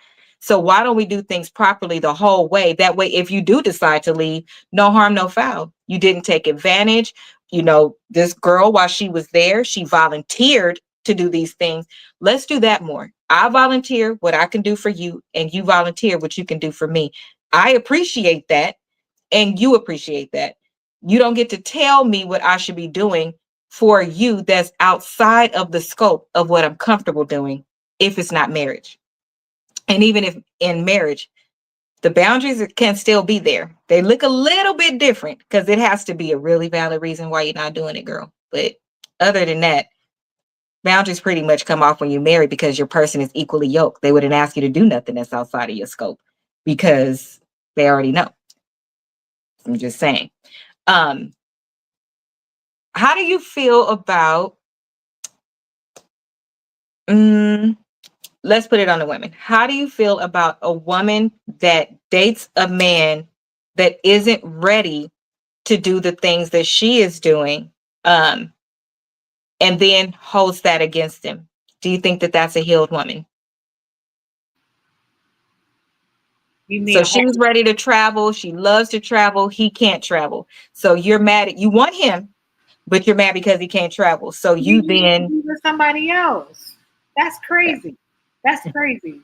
So why don't we do things properly the whole way? That way, if you do decide to leave, no harm, no foul. You didn't take advantage. You know, this girl, while she was there, she volunteered to do these things. Let's do that more. I volunteer what I can do for you, and you volunteer what you can do for me. I appreciate that, and you appreciate that. You don't get to tell me what I should be doing for you that's outside of the scope of what I'm comfortable doing if it's not marriage. And even if in marriage, the boundaries can still be there. They look a little bit different because it has to be a really valid reason why you're not doing it, girl. But other than that, boundaries pretty much come off when you're married because your person is equally yoked. They wouldn't ask you to do nothing that's outside of your scope because they already know. I'm just saying. Um, how do you feel about let's put it on the women. How do you feel about a woman that dates a man that isn't ready to do the things that she is doing, um, and then holds that against him? Do you think that that's a healed woman? You mean So she's ready to travel. She loves to travel. He can't travel. So you're mad at, you want him, but you're mad because he can't travel. So you then, with somebody else? That's crazy. That's crazy.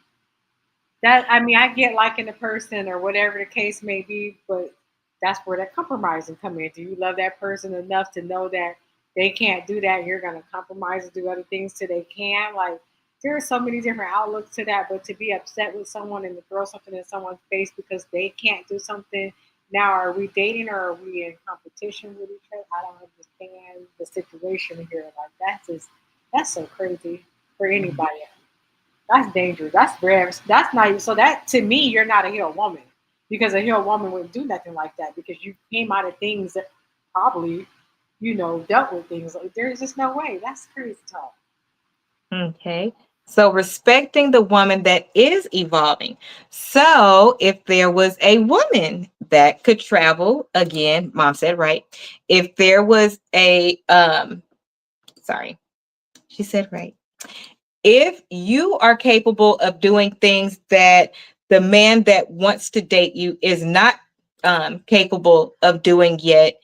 That, I mean, I get liking a person or whatever the case may be, but that's where that compromising come in. Do you love that person enough to know that they can't do that? You're gonna compromise and do other things till they can. Like, there are so many different outlooks to that, but to be upset with someone and to throw something in someone's face because they can't do something. Now, are we dating or are we in competition with each other? I don't understand the situation here. Like, that's so crazy for anybody. That's dangerous. That's rare. That's not so. That to me, you're not a healed woman because a healed woman wouldn't do nothing like that because you came out of things that probably, dealt with things. Like, there's just no way. That's crazy talk. okay. So respecting the woman that is evolving. So if there was a woman that could travel, again, mom said right. If there was a sorry, she said right. If you are capable of doing things that the man that wants to date you is not capable of doing yet,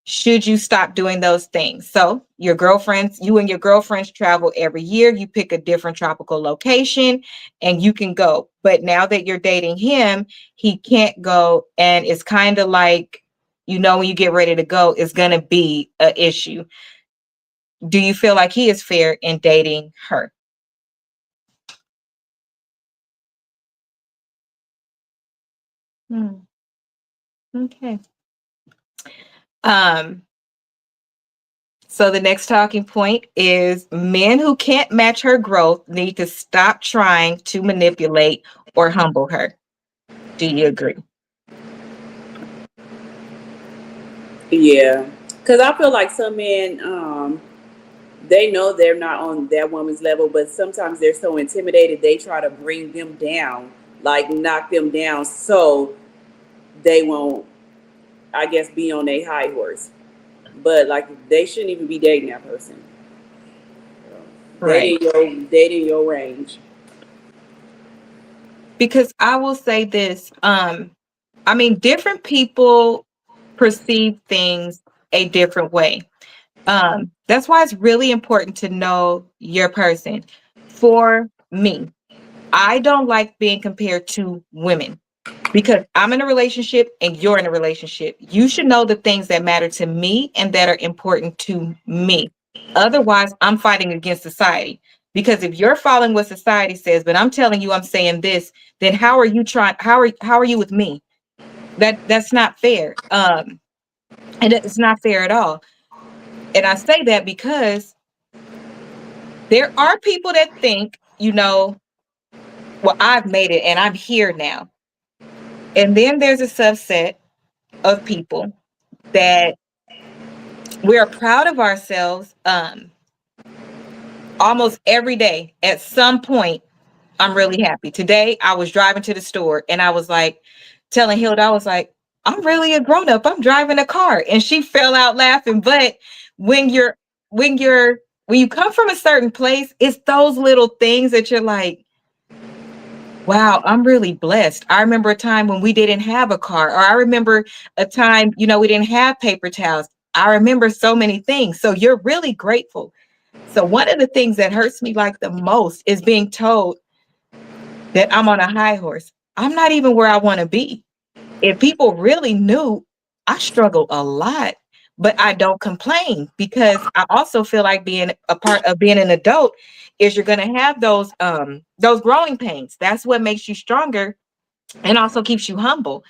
should you stop doing those things? So you and your girlfriends travel every year. You pick a different tropical location and you can go. But now that you're dating him, he can't go. And it's kind of like, when you get ready to go, it's going to be an issue. Do you feel like he is fair in dating her? Hmm. Okay. Um, so the next talking point is men who can't match her growth need to stop trying to manipulate or humble her. Do you agree? Yeah, because I feel like some men, they know they're not on that woman's level, but sometimes they're so intimidated they try to bring them down, like knock them down, so they won't, I guess, be on a high horse. But like they shouldn't even be dating that person. Right. Dating your range. Because I will say this, I mean, different people perceive things a different way. That's why it's really important to know your person. For me, I don't like being compared to women because I'm in a relationship and you're in a relationship. You should know the things that matter to me and that are important to me. Otherwise, I'm fighting against society. Because if you're following what society says, but I'm telling you I'm saying this, then how are you with me? That's not fair. And it's not fair at all. And I say that because there are people that think, well, I've made it and I'm here now. And then there's a subset of people that we are proud of ourselves almost every day. At some point, I'm really happy. Today, I was driving to the store and I was like, telling Hilda, I was like, I'm really a grown up. I'm driving a car. And she fell out laughing. But when you're, when you're, when you come from a certain place, it's those little things that you're like, Wow, I'm really blessed. I remember a time when we didn't have a car, or I remember a time, we didn't have paper towels. I remember so many things. So you're really grateful. So one of the things that hurts me like the most is being told that I'm on a high horse. I'm not even where I want to be. If people really knew, I struggle a lot, but I don't complain because I also feel like being a part of being an adult is you're going to have those growing pains. That's what makes you stronger and also keeps you humble.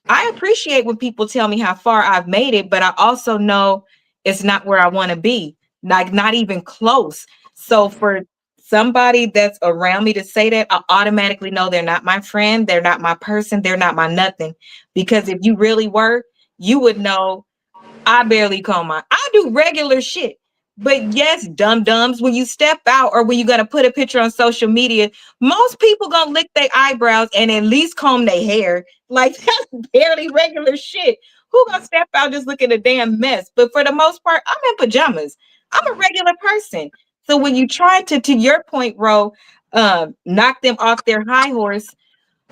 I appreciate when people tell me how far I've made it, but I also know it's not where I want to be, like not even close. So for somebody that's around me to say that, I automatically know they're not my friend, they're not my person, they're not my nothing. Because if you really were, you would know I barely comb my. I do regular shit. But yes, dum dums, when you step out or when you're gonna put a picture on social media, most people gonna lick their eyebrows and at least comb their hair. Like that's barely regular shit. Who gonna step out just looking a damn mess? But for the most part, I'm in pajamas. I'm a regular person. So when you try to your point, Ro, knock them off their high horse,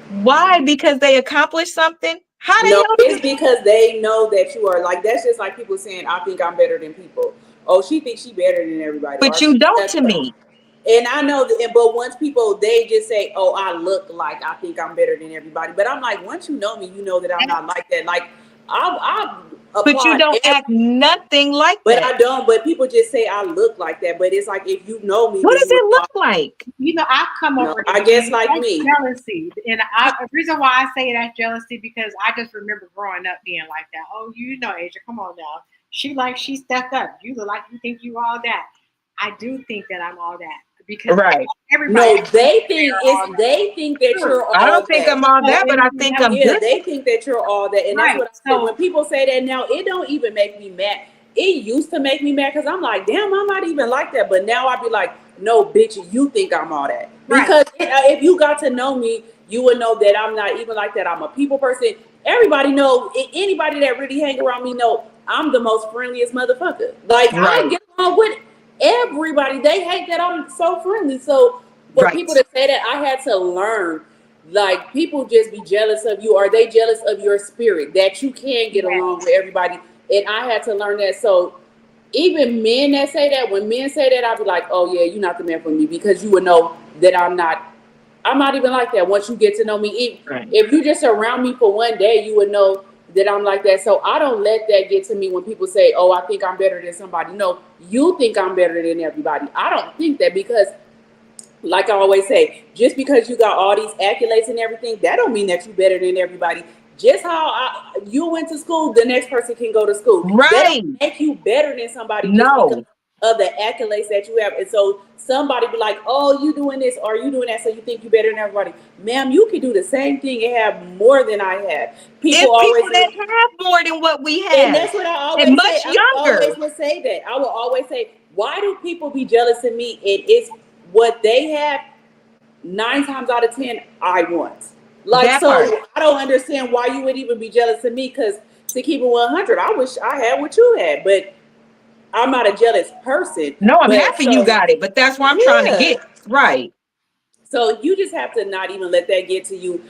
why? Because they accomplished something. How the No, hell did it's because they know that you are like that's just like people saying, I think I'm better than people. Oh, she thinks she better than everybody. but Or you she don't does. to me? And I know that, but once people they just say, "Oh, I look like I think I'm better than everybody," but I'm like, once you know me, you know that I'm not like that. Like I But you applaud don't act nothing like but that. I don't. But people just say I look like that. But it's like if you know me, What then does you would it know. look like? I've come You know, over to I guess like that's me. jealousy, and the reason why I say that's jealousy because I just remember growing up being like that. Oh, Asia, come on now. She stepped up. You look like you think you all that. I do think that I'm all that because Right. everybody No, thinks they they're think all it's that. they think that True. you're I all don't think that. I'm all So that, but I think I'm Yeah, good. they think that you're all that, and that's right. what I said. When So people say that now, it don't even make me mad. It used to make me mad because I'm like, damn, I'm not even like that. But now I be like, no, bitch, you think I'm all that right. because if you got to know me, you would know that I'm not even like that. I'm a people person. Everybody know. Anybody that really hang around me know I'm the most friendliest motherfucker. Like I Right. get along with everybody. They hate that I'm so friendly. So for people Right. to say that, I had to learn. Like people just be jealous of you, or they jealous of your spirit that you can get Yeah. along with everybody. And I had to learn that. So even men that say that, when men say that, I'll be like, oh yeah, you're not the man for me because you would know that I'm not. I'm not even like that. Once you get to know me, Right. if you just around me for one day, you would know that I'm like that. So I don't let that get to me when people say, oh, I think I'm better than somebody. No, you think I'm better than everybody. I don't think that because like I always say, just because you got all these accolades and everything, that don't mean that you're better than everybody. Just how you went to school, the next person can go to school. That don't Right. make you better than somebody just because No. of the accolades that you have. And so somebody be like, "Oh, you doing this or you doing that, so you think you better than everybody." Ma'am, you can do the same thing and have more than I have. People It's always people that have more than what we and have that's what I and always say. much I always younger. would say that. I will always say, why do people be jealous of me? It is what they have 9 times out of 10 I want. Like That so part. I don't understand why you would even be jealous of me because to keep it 100, I wish I had what you had, but I'm not a jealous person. No, I'm But happy you so got it, but that's where I'm trying to yeah. get. Right. So you just have to not even let that get to you.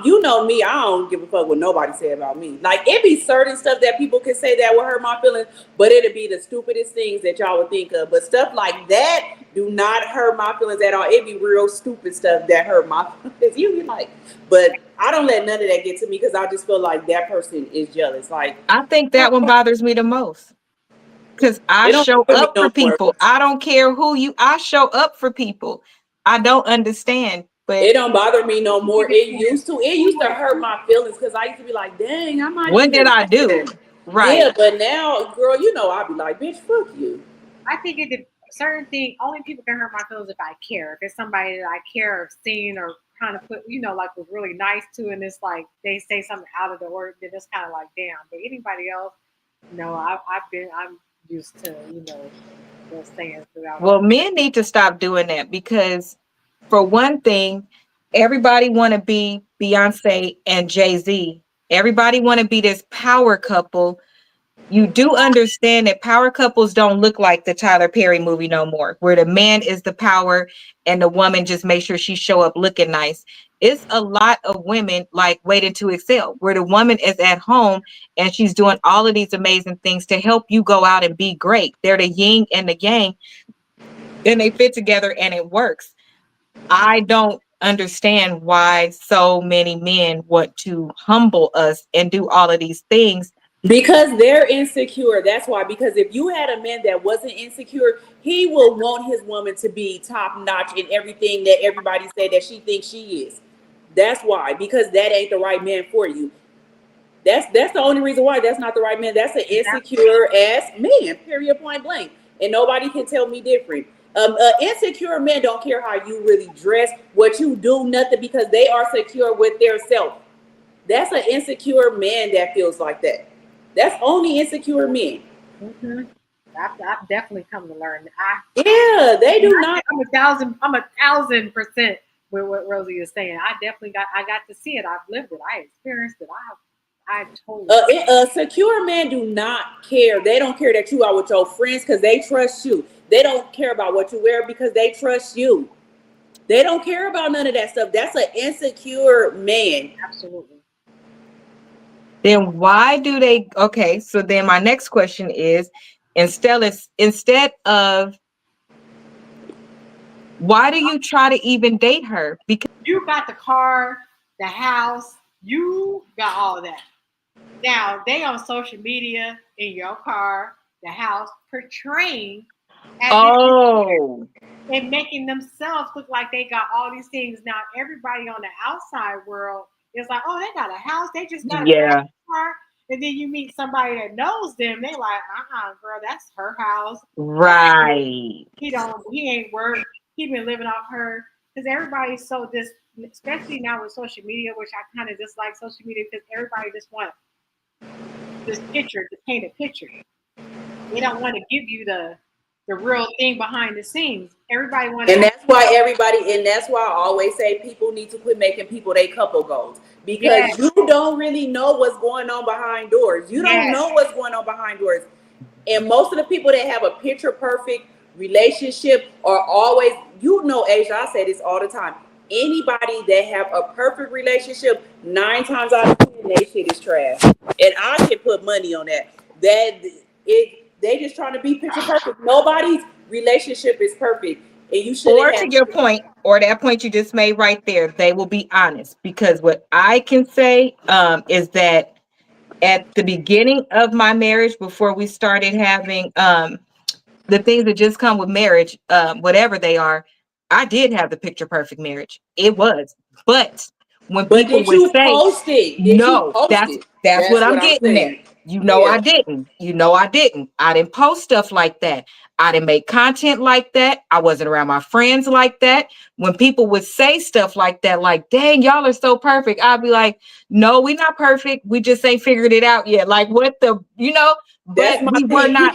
You know me, I don't give a fuck what nobody say about me. Like it be certain stuff that people can say that will hurt my feelings, but it'll be the stupidest things that y'all would think of. But stuff like that do not hurt my feelings at all. It be real stupid stuff that hurt my feelings. You be like, but I don't let none of that get to me because I just feel like that person is jealous. Like I think that one bothers me the most. Because I it don't show bother me up no for more. people. I don't care who you, I show up for people. I don't understand, It but don't bother me no more. It used to. It used to hurt Anyway, my feelings because I used to be like, "Dang, I'm not what even did I like do? that." Yeah, Right. but now, girl, you know, I'll be like, "Bitch, fuck you." I think certain thing only people can hurt my feelings if I care. If it's somebody that I care of seeing or kind of put, like was really nice to, and it's like they say something out of the word, then it's kind of like damn. But anybody else, no, I'm used to those sayings without. Well, men need to stop doing that because, for one thing, everybody want to be Beyonce and Jay-Z. Everybody want to be this power couple, You do understand that power couples don't look like the Tyler Perry movie no more, where the man is the power and the woman just make sure she show up looking nice. It's a lot of women like Waiting to Excel, where the woman is at home and she's doing all of these amazing things to help you go out and be great. They're the yin and the yang, and they fit together and it works. I don't understand why so many men want to humble us and do all of these things. Because they're insecure. That's why. Because if you had a man that wasn't insecure, he will want his woman to be top notch in everything that everybody say that she thinks she is. That's why. Because that ain't the right man for you. That's the only reason why that's not the right man. That's an insecure ass man. Period. Point blank. And nobody can tell me different. Insecure men don't care how you really dress, what you do, nothing, because they are secure with their self. That's an insecure man that feels like that. That's only insecure men. Mm-hmm. I've definitely come to learn. Yeah, they do not. I'm a 1000% with what Rosie is saying. I got to see it. I've lived it. I experienced it. I totally. Secure men do not care. They don't care that you are with your friends because they trust you. They don't care about what you wear because they trust you. They don't care about none of that stuff. That's an insecure man. Absolutely. Then why do they? Okay, so then my next question is, instead of why do you try to even date her? Because you got the car, the house, you got all that. Now they on social media in your car, the house, portraying as and making themselves look like they got all these things. Now everybody on the outside world is like, oh, they got a house, they just got a car. And then you meet somebody that knows them, they like, girl, that's her house. Right. He ain't worked. He been living off her. Because everybody's so especially now with social media, which I kind of dislike social media because everybody just wants this picture to paint a picture. They don't want to give you the real thing behind the scenes. Everybody wants, and that's why I always say people need to quit making people they couple goals, because you don't really know what's going on behind doors. You don't know what's going on behind doors. And most of the people that have a picture perfect relationship are always, Asia, I say this all the time. Anybody that have a perfect relationship, 9 times out of 10, they shit is trash. And I can put money on that. They just trying to be picture perfect. Nobody's relationship is perfect. And you should. Or to your point, or that point you just made right there, they will be honest. Because what I can say is that at the beginning of my marriage, before we started having the things that just come with marriage, whatever they are, I did have the picture perfect marriage. It was. But when people would say, post it? no, that's what I'm getting at. I didn't. I didn't. I didn't post stuff like that. I didn't make content like that. I wasn't around my friends like that. When people would say stuff like that, like, dang, y'all are so perfect, I'd be like, no, we're not perfect. We just ain't figured it out yet. Like, what the, but we were not,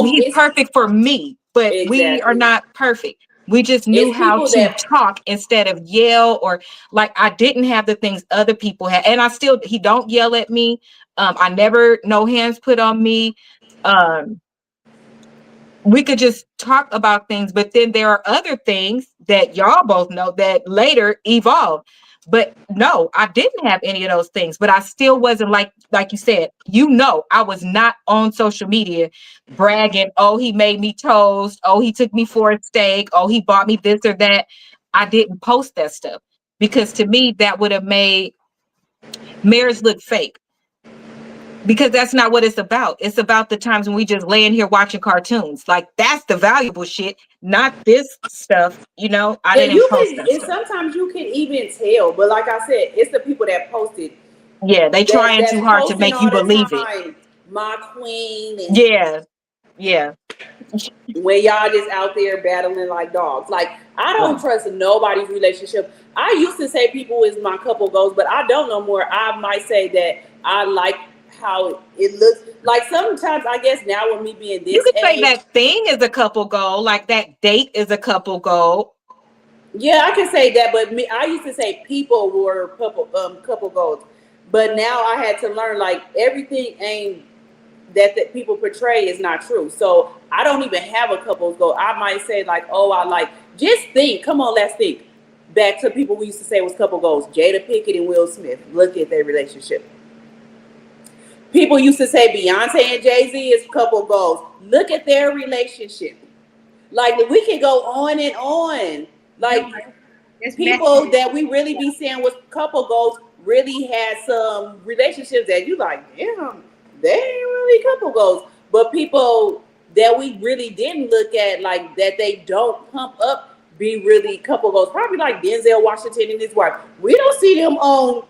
he's perfect for me, but we are not perfect. We just knew how to talk instead of yell, or like I didn't have the things other people had. And he don't yell at me. I never, no hands put on me. We could just talk about things, but then there are other things that y'all both know that later evolved. But no, I didn't have any of those things, but I still wasn't like you said, I was not on social media bragging, oh, he made me toast, oh, he took me for a steak, oh, he bought me this or that. I didn't post that stuff because to me, that would have made marriage look fake. Because that's not what it's about. It's about the times when we just laying here watching cartoons. Like, that's the valuable shit, not this stuff. I didn't post that stuff. Sometimes you can even tell, but like I said, it's the people that posted. Yeah, they trying too hard to make you believe it. My queen. And yeah. When y'all just out there battling like dogs. Like, I don't trust nobody's relationship. I used to say people is my couple goals, but I don't no more. I might say that I like how it looks. Like, sometimes I guess now with me being this, you could say that thing is a couple goal, like that date is a couple goal. Yeah, I can say that, but I used to say people were couple goals, but now I had to learn, like, everything ain't that people portray is not true. So I don't even have a couples goal. I might say like, oh, I like, just think, come on, let's think. Back to people we used to say was couple goals. Jada Pinkett and Will Smith. Look at their relationship. People used to say Beyonce and Jay-Z is couple goals. Look at their relationship. Like we can go on and on. Like It's people messy. that we really be saying was couple goals really had some relationships that you like, damn, they ain't really couple goals. But people that we really didn't look at like that they don't pump up be really couple goals. Probably like Denzel Washington and his wife. We don't see them on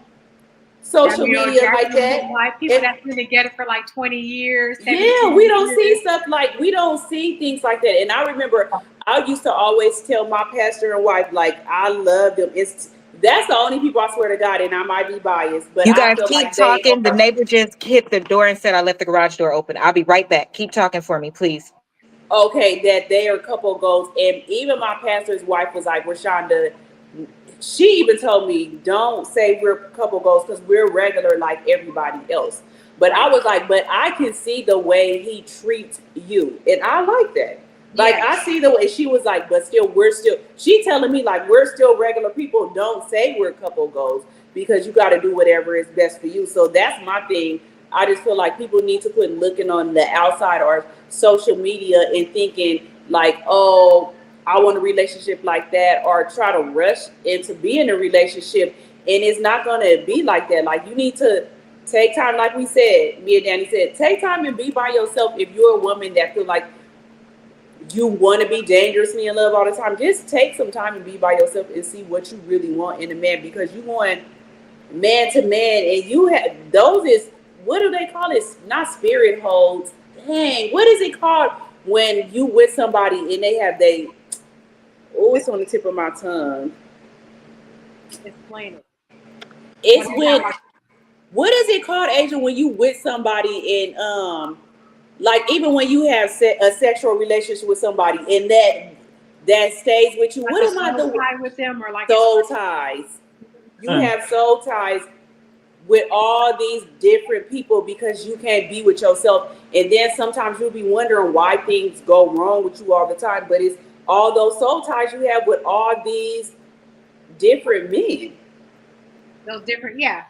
social media like that. Like people that's been together for like 20 years. Yeah, we don't see stuff like, we don't see things like that. And I remember I used to always tell my pastor and wife, like, I love them. That's the only people, I swear to God, and I might be biased, but You I guys feel keep like talking. The neighbor just hit the door and said I left the garage door open. I'll be right back. Keep talking for me, please. okay, that they are a couple of goals. And even my pastor's wife was like, Rashonda, she even told me, don't say we're a couple goals because we're regular like everybody else. But I was like, but I can see the way he treats you. And I like that. Like, Yeah. I see the way she was like, but still, she telling me like, we're still regular people. Don't say we're a couple goals because you got to do whatever is best for you. So that's my thing. I just feel like people need to quit looking on the outside or social media and thinking like, oh, I want a relationship like that, or try to rush into being in a relationship. And it's not going to be like that. Like, you need to take time. Like we said, me and Danny said, take time and be by yourself. If you're a woman that feel like you want to be dangerously in love all the time, just take some time and be by yourself and see what you really want in a man, because you want man to man, and you have those is, what do they call it? Not spirit holds. Dang, what is it called when you with somebody and they have it's on the tip of my tongue. Explain it. It's when, what is it called, Asia, when you with somebody and like even when you have a sexual relationship with somebody and that stays with you. Like what am I doing? with them, or like Soul ties. You have soul ties with all these different people because you can't be with yourself. And then sometimes you'll be wondering why things go wrong with you all the time. But it's all those soul ties you have with all these different men. Those different, yeah.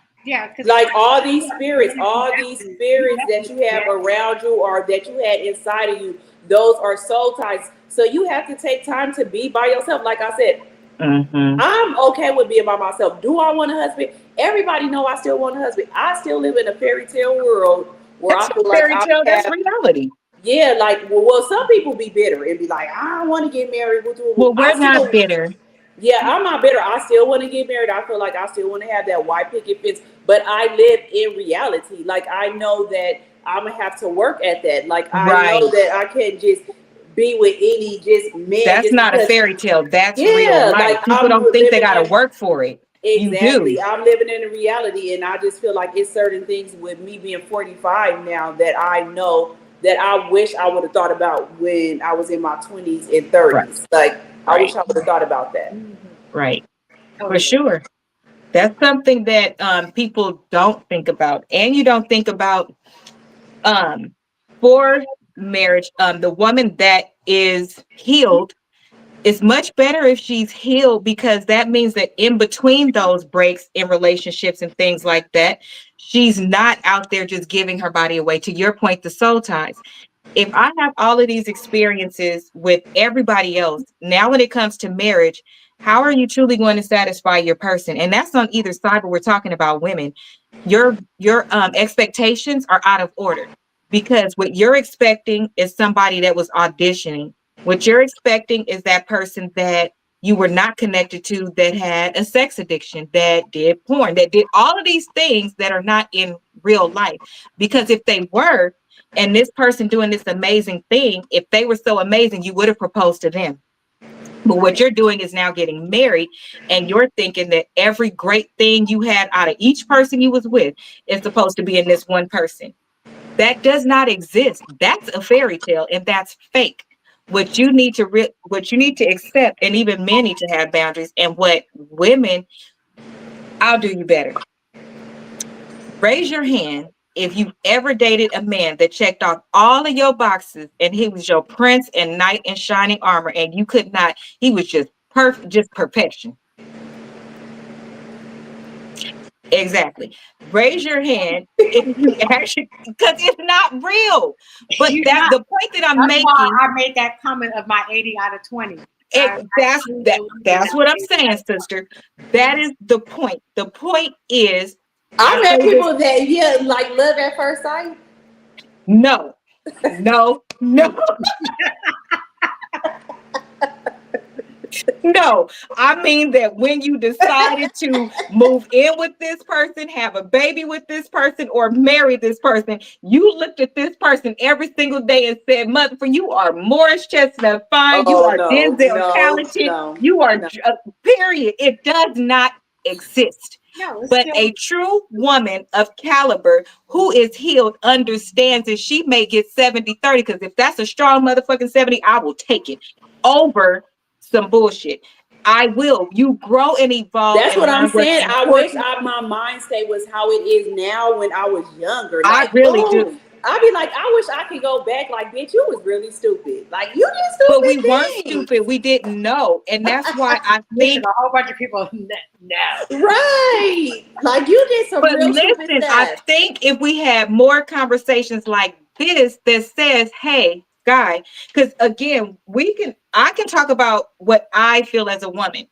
Like all these spirits that you have around you or that you had inside of you, those are soul ties. So you have to take time to be by yourself. Like I said, I'm okay with being by myself. Do I want a husband? Everybody know I still want a husband. I still live in a fairy tale world where That's I feel not fairy like tale, that's reality. Yeah, like well, some people be bitter and be like, I don't want to get married. Well, we're not bitter. Yeah, I'm not bitter. I still want to get married. I feel like I still want to have that white picket fence, but I live in reality. Like I know that I'm gonna have to work at that. Like I know that I can't just be with any just man. That's just not a fairy tale. That's real life. Like people don't think they gotta work for it. Exactly. You do. I'm living in a reality, and I just feel like it's certain things with me being 45 now that I know that I wish I would have thought about when I was in my 20s and 30s. Right. Like I wish I would have thought about that. Right. For sure. That's something that people don't think about. And you don't think about for marriage, the woman that is healed, it's much better if she's healed, because that means that in between those breaks in relationships and things like that, she's not out there just giving her body away. To your point, the soul ties. If I have all of these experiences with everybody else, now when it comes to marriage, how are you truly going to satisfy your person? And that's on either side, but we're talking about women. Your expectations are out of order, because what you're expecting is somebody that was auditioning. What you're expecting is that person that you were not connected to, that had a sex addiction, that did porn, that did all of these things that are not in real life. Because if they were, and this person doing this amazing thing, if they were so amazing, you would have proposed to them. But what you're doing is now getting married, and you're thinking that every great thing you had out of each person you was with is supposed to be in this one person. That does not exist. That's a fairy tale, and that's fake. What you need to accept, and even men need to have boundaries. And what women, I'll do you better. Raise your hand if you ever dated a man that checked off all of your boxes and he was your prince and knight in shining armor and you could not, he was just perfect, just perfection. Exactly. Raise your hand if you actually, because it's not real. But You that's not, the point that I'm that's why making. I made that comment of my 80 out of 20. That's what I'm saying, sister. That is the point. The point is, I I met say this, people that like love at first sight. no, no, no. No, I mean that when you decided to move in with this person, have a baby with this person, or marry this person, you looked at this person every single day and said, "Mother, for you are Morris Chestnut fine, you Oh are no, Denzel no, talented, no, you are no. period." It does not exist. No, it's But still a true woman of caliber who is healed understands that she may get 70-30, because if that's a strong motherfucking 70, I will take it over some bullshit. I will. You grow and evolve That's and what I'm learn what's saying. I wish important. my mind state was how it is now when I was younger. I Like, really oh, do. I'd be like, I wish I could go back. Like, bitch, you was really stupid. Like, you did But we stupid weren't things. stupid. We didn't know. And that's why I listen, think, a whole bunch of people no. Right. Like, you did some but real stupid listen, I stuff. think if we had more conversations like this that says, hey, guy, because again, I can talk about what I feel as a woman.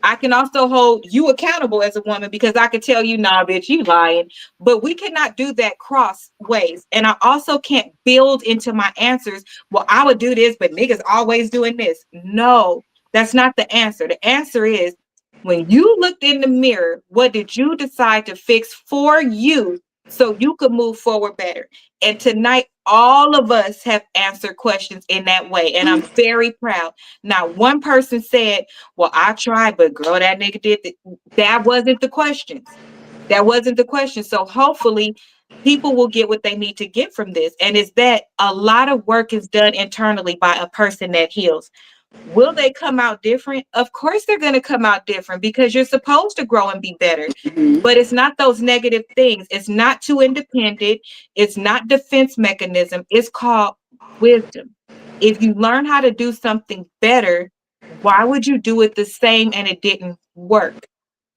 I can also hold you accountable as a woman because I could tell you, nah, bitch, you lying. But we cannot do that cross ways. And I also can't build into my answers, well, I would do this, but niggas always doing this. No, that's not the answer. The answer is, when you looked in the mirror, what did you decide to fix for you so you could move forward better? And tonight, all of us have answered questions in that way. And I'm very proud. Now, one person said, well, I tried, but girl, that nigga did it. That wasn't the questions. That wasn't the question. So hopefully people will get what they need to get from this. And it's that a lot of work is done internally by a person that heals. Will they come out different? Of course they're going to come out different because you're supposed to grow and be better. Mhm. But it's not those negative things. It's not too independent. It's not defense mechanism. It's called wisdom. If you learn how to do something better, why would you do it the same and it didn't work?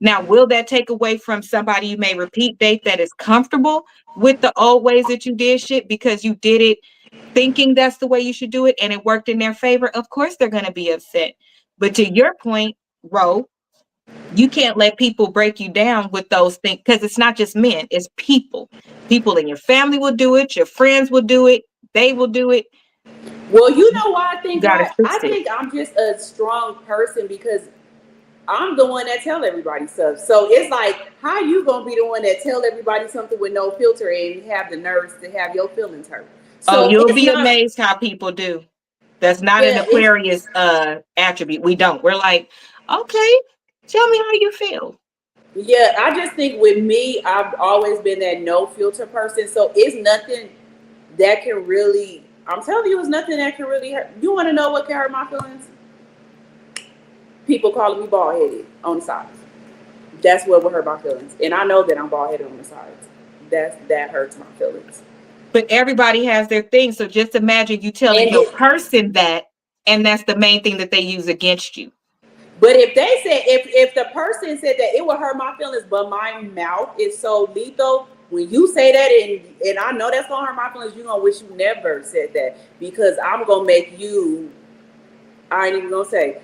Now, will that take away from somebody you may repeat date that is comfortable with the old ways that you did shit because you did it thinking that's the way you should do it and it worked in their favor? Of course they're going to be upset. But to your point, Ro, you can't let people break you down with those things, because it's not just men, it's people. People in your family will do it, your friends will do it, they will do it. Well, you know why I You think got to why? fix I it. think I'm just a strong person because I'm the one that tell everybody stuff. So it's like, how you gonna be the one that tell everybody something with no filter and have the nerves to have your feelings hurt? Oh, So you'll it's be not. amazed how people do. That's not an Yeah, it's Aquarius attribute. We don't. We're like, okay, tell me how you feel. yeah. I just think with me, I've always been that no filter person. So it's nothing that can really. I'm telling you, it's nothing that can really hurt. You want to know what can hurt my feelings? People calling me bald headed on the sides. That's what would hurt my feelings, and I know that I'm bald headed on the sides. That hurts my feelings. But everybody has their thing. So just imagine you telling And your person that, and that's the main thing that they use against you. but if they said if the person said that it would hurt my feelings, but my mouth is so lethal, when you say that and I know that's gonna hurt my feelings, you're gonna wish you never said that because I'm gonna make you. I ain't even gonna say.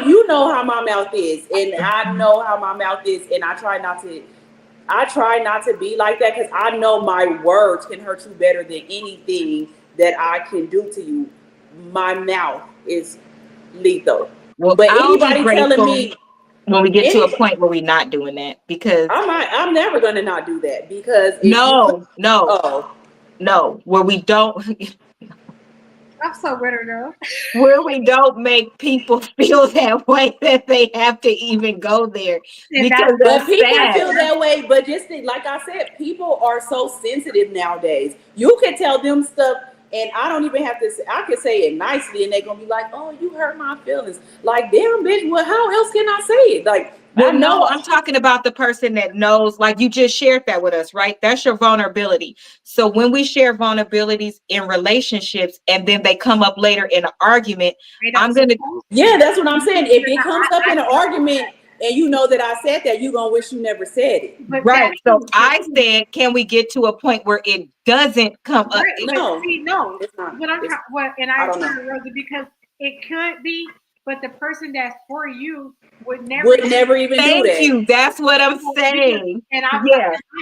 You know how my mouth is, and I know how my mouth is, and I try not to. I try not to be like that because I know my words can hurt you better than anything that I can do to you. My mouth is lethal. Well, But I'll be anybody telling grateful me when we get to a any, point where we're not doing that, because I'm never gonna not do that because if you no, no, oh no, where we don't, I'm so with her though. where we don't make people feel that way that they have to even go there, And because but that's people sad. feel that way. But just think, like I said, people are so sensitive nowadays. You can tell them stuff, and I don't even have to. I can say it nicely, and they're gonna be like, "Oh, you hurt my feelings." Like, damn, bitch. Well, how else can I say it? Like, Well, no, I'm talking about the person that knows, like you just shared that with us, right? That's your vulnerability. So when we share vulnerabilities in relationships and then they come up later in an argument, I'm going to. Yeah, that's what I'm saying. If it comes up in an argument and you know that I said that, you're going to wish you never said it. Right. So I said, can we get to a point where it doesn't come up? No, no. It's not. What I'm It's, and I I don't know. agree, Rosie, because it could be, but the person that's for you would never even do that. Thank you. That's what I'm saying. And I've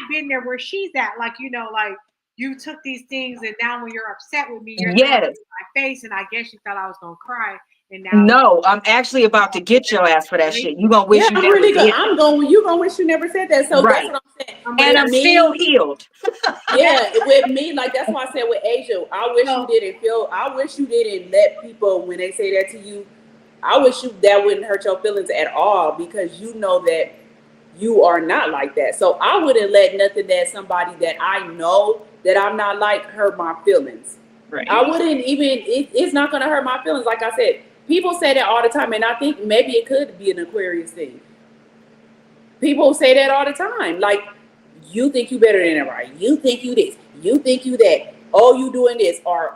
been there where she's at, like, you know, like you took these things and now when you're upset with me, you're throwing it in my face, and I guess you thought I was gonna cry. And now no, I'm actually about to get your ass for that shit. You gonna wish you never did. I'm going. You gonna wish you never said that. So right. That's what I'm saying. And I'm still healed. Yeah, with me, like that's why I said with Asia, I wish you didn't feel. I wish you didn't let people when they say that to you. I wish you that wouldn't hurt your feelings at all because you know that you are not like that. So I wouldn't let nothing that somebody that I know that I'm not like hurt my feelings. Right. I wouldn't even. It's not gonna hurt my feelings. Like I said. People say that all the time, and I think maybe it could be an Aquarius thing. People say that all the time. Like, you think you better than everybody. You think you this. You think you that. Oh, you doing this. Or,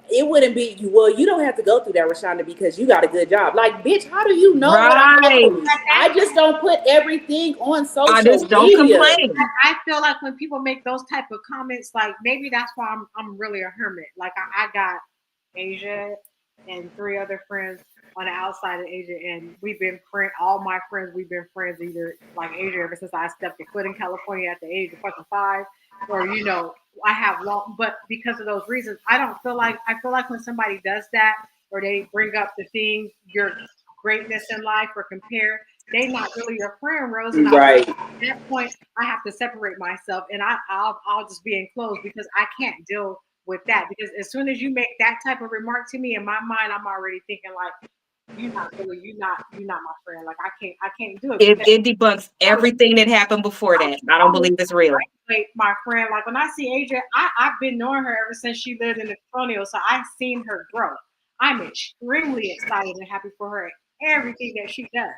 it wouldn't be you. Well, you don't have to go through that, Rashonda, because you got a good job. Like, bitch, how do you know what I know? I just don't put everything on social media. I just don't complain. I feel like when people make those type of comments, like, maybe that's why I'm really a hermit. Like, I got Asia and 3 other friends on the outside of Asia, and we've been all my friends, we've been friends either like Asia ever since I stepped a foot in California at the age of fucking 5, or you know, I have long, but because of those reasons, I feel like when somebody does that or they bring up the things, your greatness in life or compare, they're not really your friend, Rose. And right. At that point, I have to separate myself, and I'll just be enclosed because I can't deal with that, because as soon as you make that type of remark to me, in my mind, I'm already thinking like, you're not my friend. Like I can't do it. It debunks everything that happened before that. I don't believe it's real. My friend, like when I see Adrian, I've been knowing her ever since she lived in the colonial, so I've seen her grow. I'm extremely excited and happy for her and everything that she does.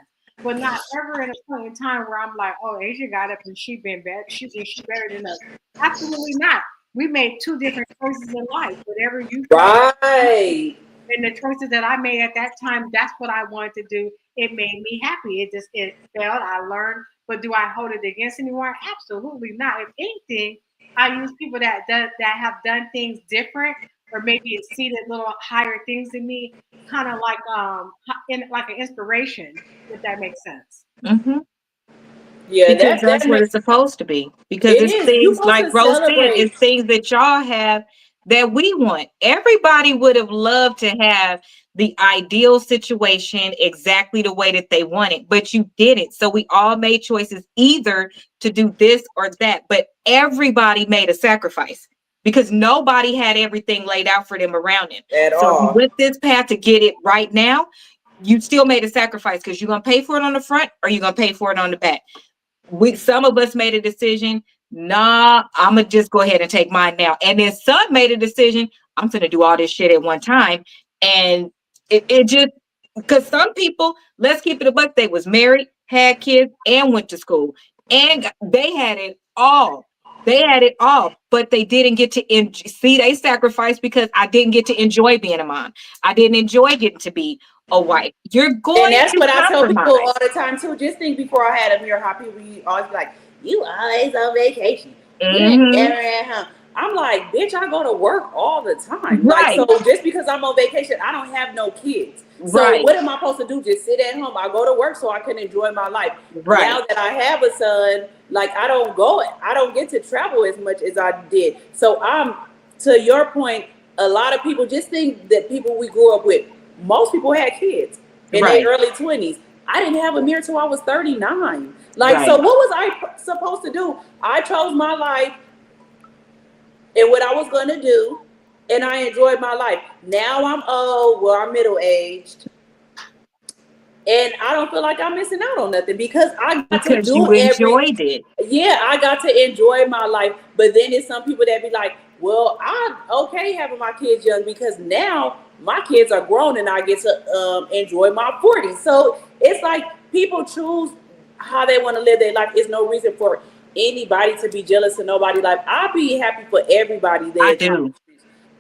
But not ever in a point in time where I'm like, oh, Asia got up and she been better. She better than us. Absolutely not. We made 2 different choices in life. Whatever you right. And the choices that I made at that time, that's what I wanted to do. It made me happy. It failed. I learned. But do I hold it against anyone? Absolutely not. If anything, I use people that have done things different or maybe exceeded little higher things than me, kind of like like an inspiration, if that makes sense. Mm-hmm. Yeah, because that's what it's supposed to be. Because it's things like Rose said, it's things that y'all have that we want. Everybody would have loved to have the ideal situation exactly the way that they wanted, but you didn't. So we all made choices either to do this or that, but everybody made a sacrifice because nobody had everything laid out for them around them. So if you went this path to get it right now, you still made a sacrifice because you're going to pay for it on the front or you're going to pay for it on the back. Some of us made a decision, nah, I'm going to just go ahead and take mine now. And then some made a decision, I'm going to do all this shit at one time. And it just, because some people, let's keep it a buck, they was married, had kids, and went to school. And they had it all. They had it all, but they didn't get to see, they sacrificed because I didn't get to enjoy being a mom. I didn't enjoy getting to be a wife. You're going and that's to what compromise. I tell people all the time too. Just think before I had a mirror, how people always be like, you always on vacation. Mm-hmm. I'm like, bitch, I go to work all the time. Right. Like, so just because I'm on vacation, I don't have no kids. So what am I supposed to do? Just sit at home? I go to work so I can enjoy my life. Right. Now that I have a son, like I don't get to travel as much as I did. So to your point, a lot of people just think that people we grew up with, most people had kids in their early 20s. I didn't have a mirror till I was 39. Like, so what was I supposed to do? I chose my life and what I was going to do, and I enjoyed my life. Now I'm old, well, I'm middle-aged, and I don't feel like I'm missing out on nothing because I got to do enjoyed it. Yeah, I got to enjoy my life. But then there's some people that be like, well, I'm okay having my kids young because now my kids are grown and I get to enjoy my 40s. So it's like people choose how they want to live their life. It's no reason for anybody to be jealous of nobody life. I'll be happy for everybody I that do.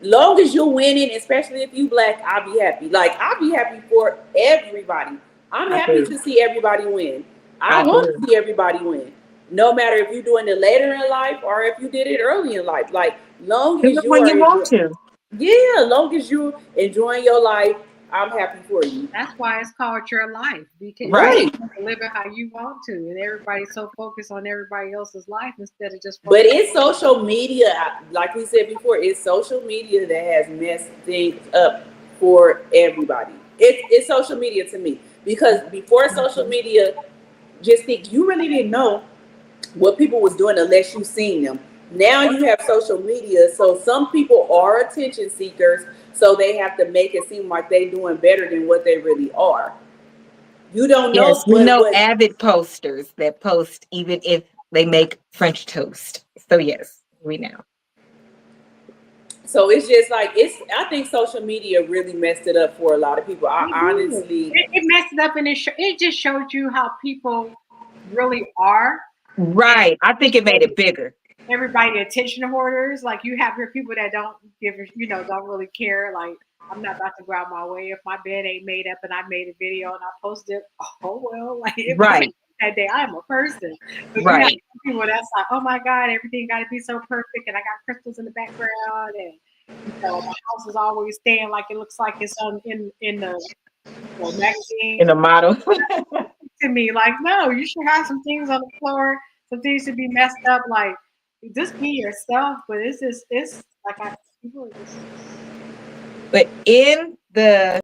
long as you're winning, especially if you black, I'll be happy. Like I'll be happy for everybody. I'm I happy do. to see everybody win. I I want do. to see everybody win. No matter if you're doing it later in life or if you did it early in life. Like long Do as it you when are you want to. yeah, long as you enjoying your life, I'm happy for you. That's why it's called your life, because you Right. Right. can live it how you want to, and everybody's so focused on everybody else's life instead of just But focusing. it's social media, like we said before, it's social media that has messed things up for everybody. It's social media to me because before social media, just think you really didn't know what people was doing unless you seen them. Now you have social media, so some people are attention seekers, so they have to make it seem like they doing better than what they really are. You don't know Yes, we know what avid posters that post even if they make French toast. So yes, we know. so it's just like it's I think social media really messed it up for a lot of people. I It did. honestly It messed it up, and it just showed you how people really are, and Right. I think it it made showed it bigger. everybody attention hoarders. Like you have your people that don't give, don't really care. Like I'm not about to go out my way if my bed ain't made up and I made a video and I posted. Oh well, like if I made Right. it that day, I am a person. But you have Right. some people that's like, oh my god, everything got to be so perfect, and I got crystals in the background, and my house is always staying like it looks like it's on in the magazine. In a model. To me, like no, you should have some things on the floor. Some things should be messed up. Like just be yourself. But it's like people are just But in the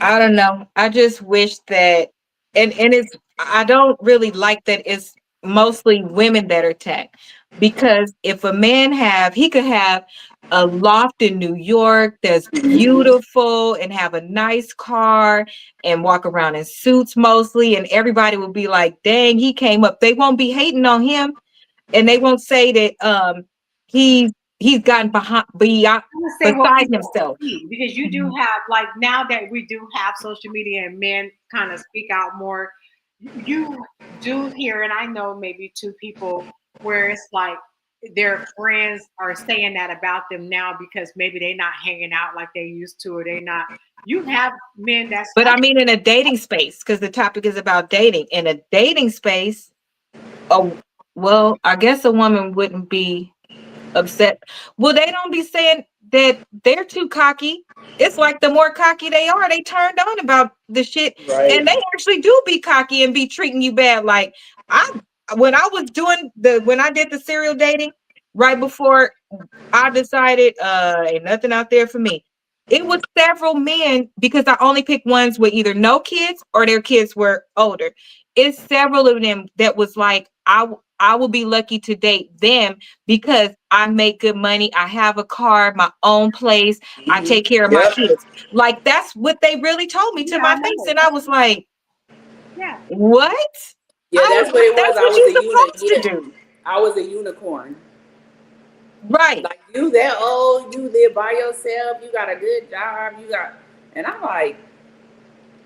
I don't know. I just wish that and it's I don't really like that it's mostly women that are attacked because if a man have he could have a loft in New York that's Mhm. beautiful and have a nice car and walk around in suits mostly and everybody will be like, "Dang, he came up." They won't be hating on him and they won't say that he's he's gotten beyond I'm gonna say what beside people himself. see, because you do have, like, now that we do have social media and men kind of speak out more, you do hear, and I know maybe two people where it's like their friends are saying that about them now because maybe they're not hanging out like they used to, or they not. You have men that's But I mean, in a dating space, because the topic is about dating. In a dating space, oh, well, I guess a woman wouldn't be upset. Well, they don't be saying that they're too cocky. It's like the more cocky they are, they turned on about the shit, and Right. they actually do be cocky and be treating you bad. Like I, when I did the serial dating, right before I decided ain't nothing out there for me. It was several men because I only picked ones with either no kids or their kids were older. It's several of them that was like, I will be lucky to date them because I make good money. I have a car, my own place. I Mhm. take care of my Yep. kids. Like that's what they really told me to yeah, I my face. know. And I was like, Yeah, what? Yeah, that's what it was. That's I what was you're a unit. supposed to Yeah, do. I was a unicorn. Right. Like you that old, you live by yourself, you got a good job, you got, and I'm like,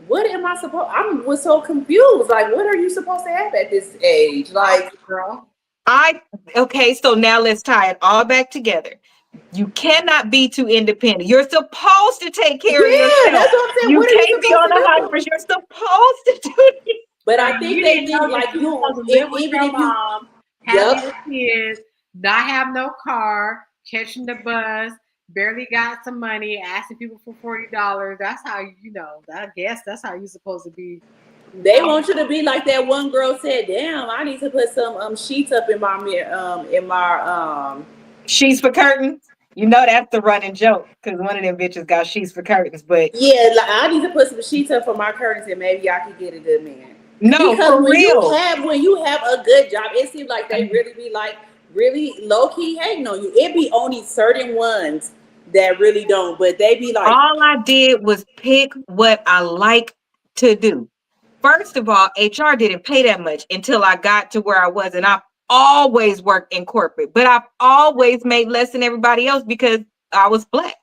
what am I supposed? I was so confused. Like, what are you supposed to have at this age? Like, girl. I okay, so now let's tie it all back together. You cannot be too independent. You're supposed to take care of yeah, yourself. that's what I'm saying. You What are you can't be supposed on to a high do? horse. You're supposed to do it. But So I think you they didn't know think that like you were you, supposed to if, live with even your if you, mom, have yep, your kids, not have no car, catching the bus, barely got some money, asking people for $40. That's how I guess that's how you're supposed to be. they want you to be like that one girl said. Damn, I need to put some sheets up in my in my Sheets for curtains. You know that's the running joke because one of them bitches got sheets for curtains. But yeah, like I need to put some sheets up for my curtains and maybe I can get a good man. no, Because for real. when you have a good job, it seems like they really be like really low key hating on you. It be only certain ones that really don't, but they be like, All I did was pick what I like to do. First of all, HR didn't pay that much until I got to where I was, and I've always worked in corporate, but I've always made less than everybody else because I was black.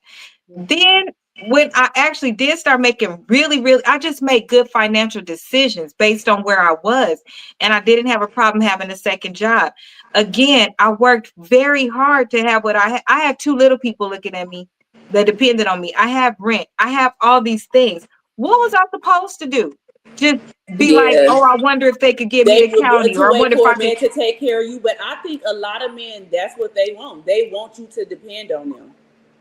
Then when I actually did start making really, I just made good financial decisions based on where I was. And I didn't have a problem having a second job. Again, I worked very hard to have what I had. I had two little people looking at me that depended on me. I have rent. I have all these things. What was I supposed to do? Just be like, Yeah. oh, I wonder if they could give me They the county, to or I wait wonder if for I a could. man to take care of you, but I think a lot of men, that's what they want. They want you to depend on them.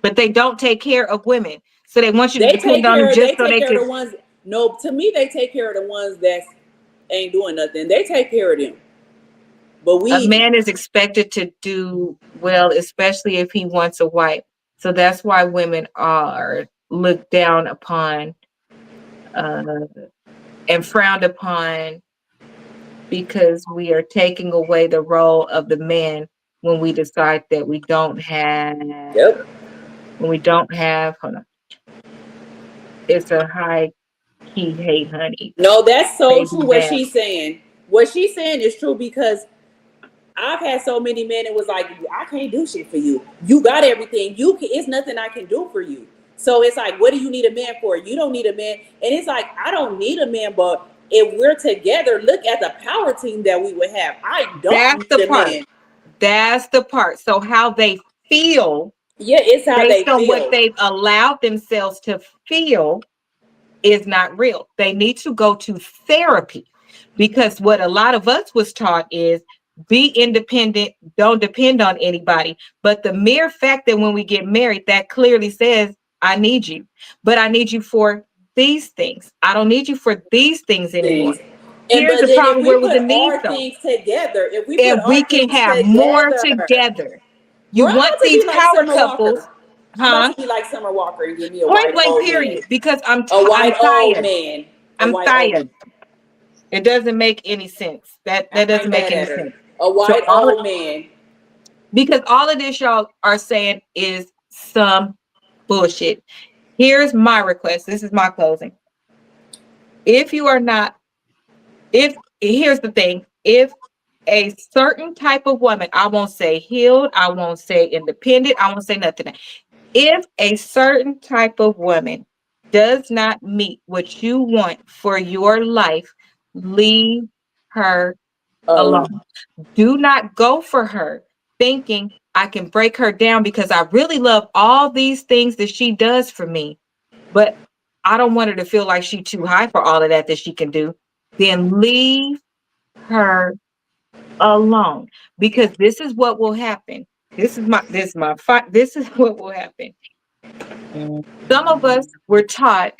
But they don't take care of women. So they want you to They take depend on them care. just They so take they care of could. the ones. No, to me, they take care of the ones that ain't doing nothing. They take care of them. But A we, man is expected to do well, especially if he wants a wife. So that's why women are looked down upon uh, and frowned upon, because we are taking away the role of the man when we decide that we don't have, yep. hold on, it's a high key hate, honey, No, that's so baby true. What bad. she's saying. What she's saying is true because I've had so many men. It was like I can't do shit for you. You got everything. You can. It's nothing I can do for you. So it's like, what do you need a man for? You don't need a man. And it's like I don't need a man, but if we're together, look at the power team that we would have. I don't That's the need a part. man. That's the part. So how they feel Yeah, it's how they based on what feel. they've allowed themselves to feel is not real. They need to go to therapy, because what a lot of us was taught is be independent, don't depend on anybody. But the mere fact that when we get married, that clearly says, I need you, but I need you for these things. I don't need you for these things anymore. Things. And Here's but the then if problem we where with put the needs our though. things together, if we put And we our can things have more together, together. You bro, I'm want about to these be like power Summer couples, Walker. I'm about huh? to be like Summer Walker and give me a Point white blank, old man. period. Because A I'm white old tired. man. A I'm white old man. tired. It doesn't make any sense. That I doesn't ain't make mad any at her. sense. A So white old man. because all of this y'all are saying is some bullshit. Here's my request. This is my closing. If you are not, if here's the thing, if a certain type of woman, I won't say healed, I won't say independent, I won't say nothing. If a certain type of woman does not meet what you want for your life, leave her Oh, alone. Do not go for her thinking I can break her down because I really love all these things that she does for me, but I don't want her to feel like she's too high for all of that she can do. Then leave her alone, because this is what will happen. This is what will happen. Some of us were taught,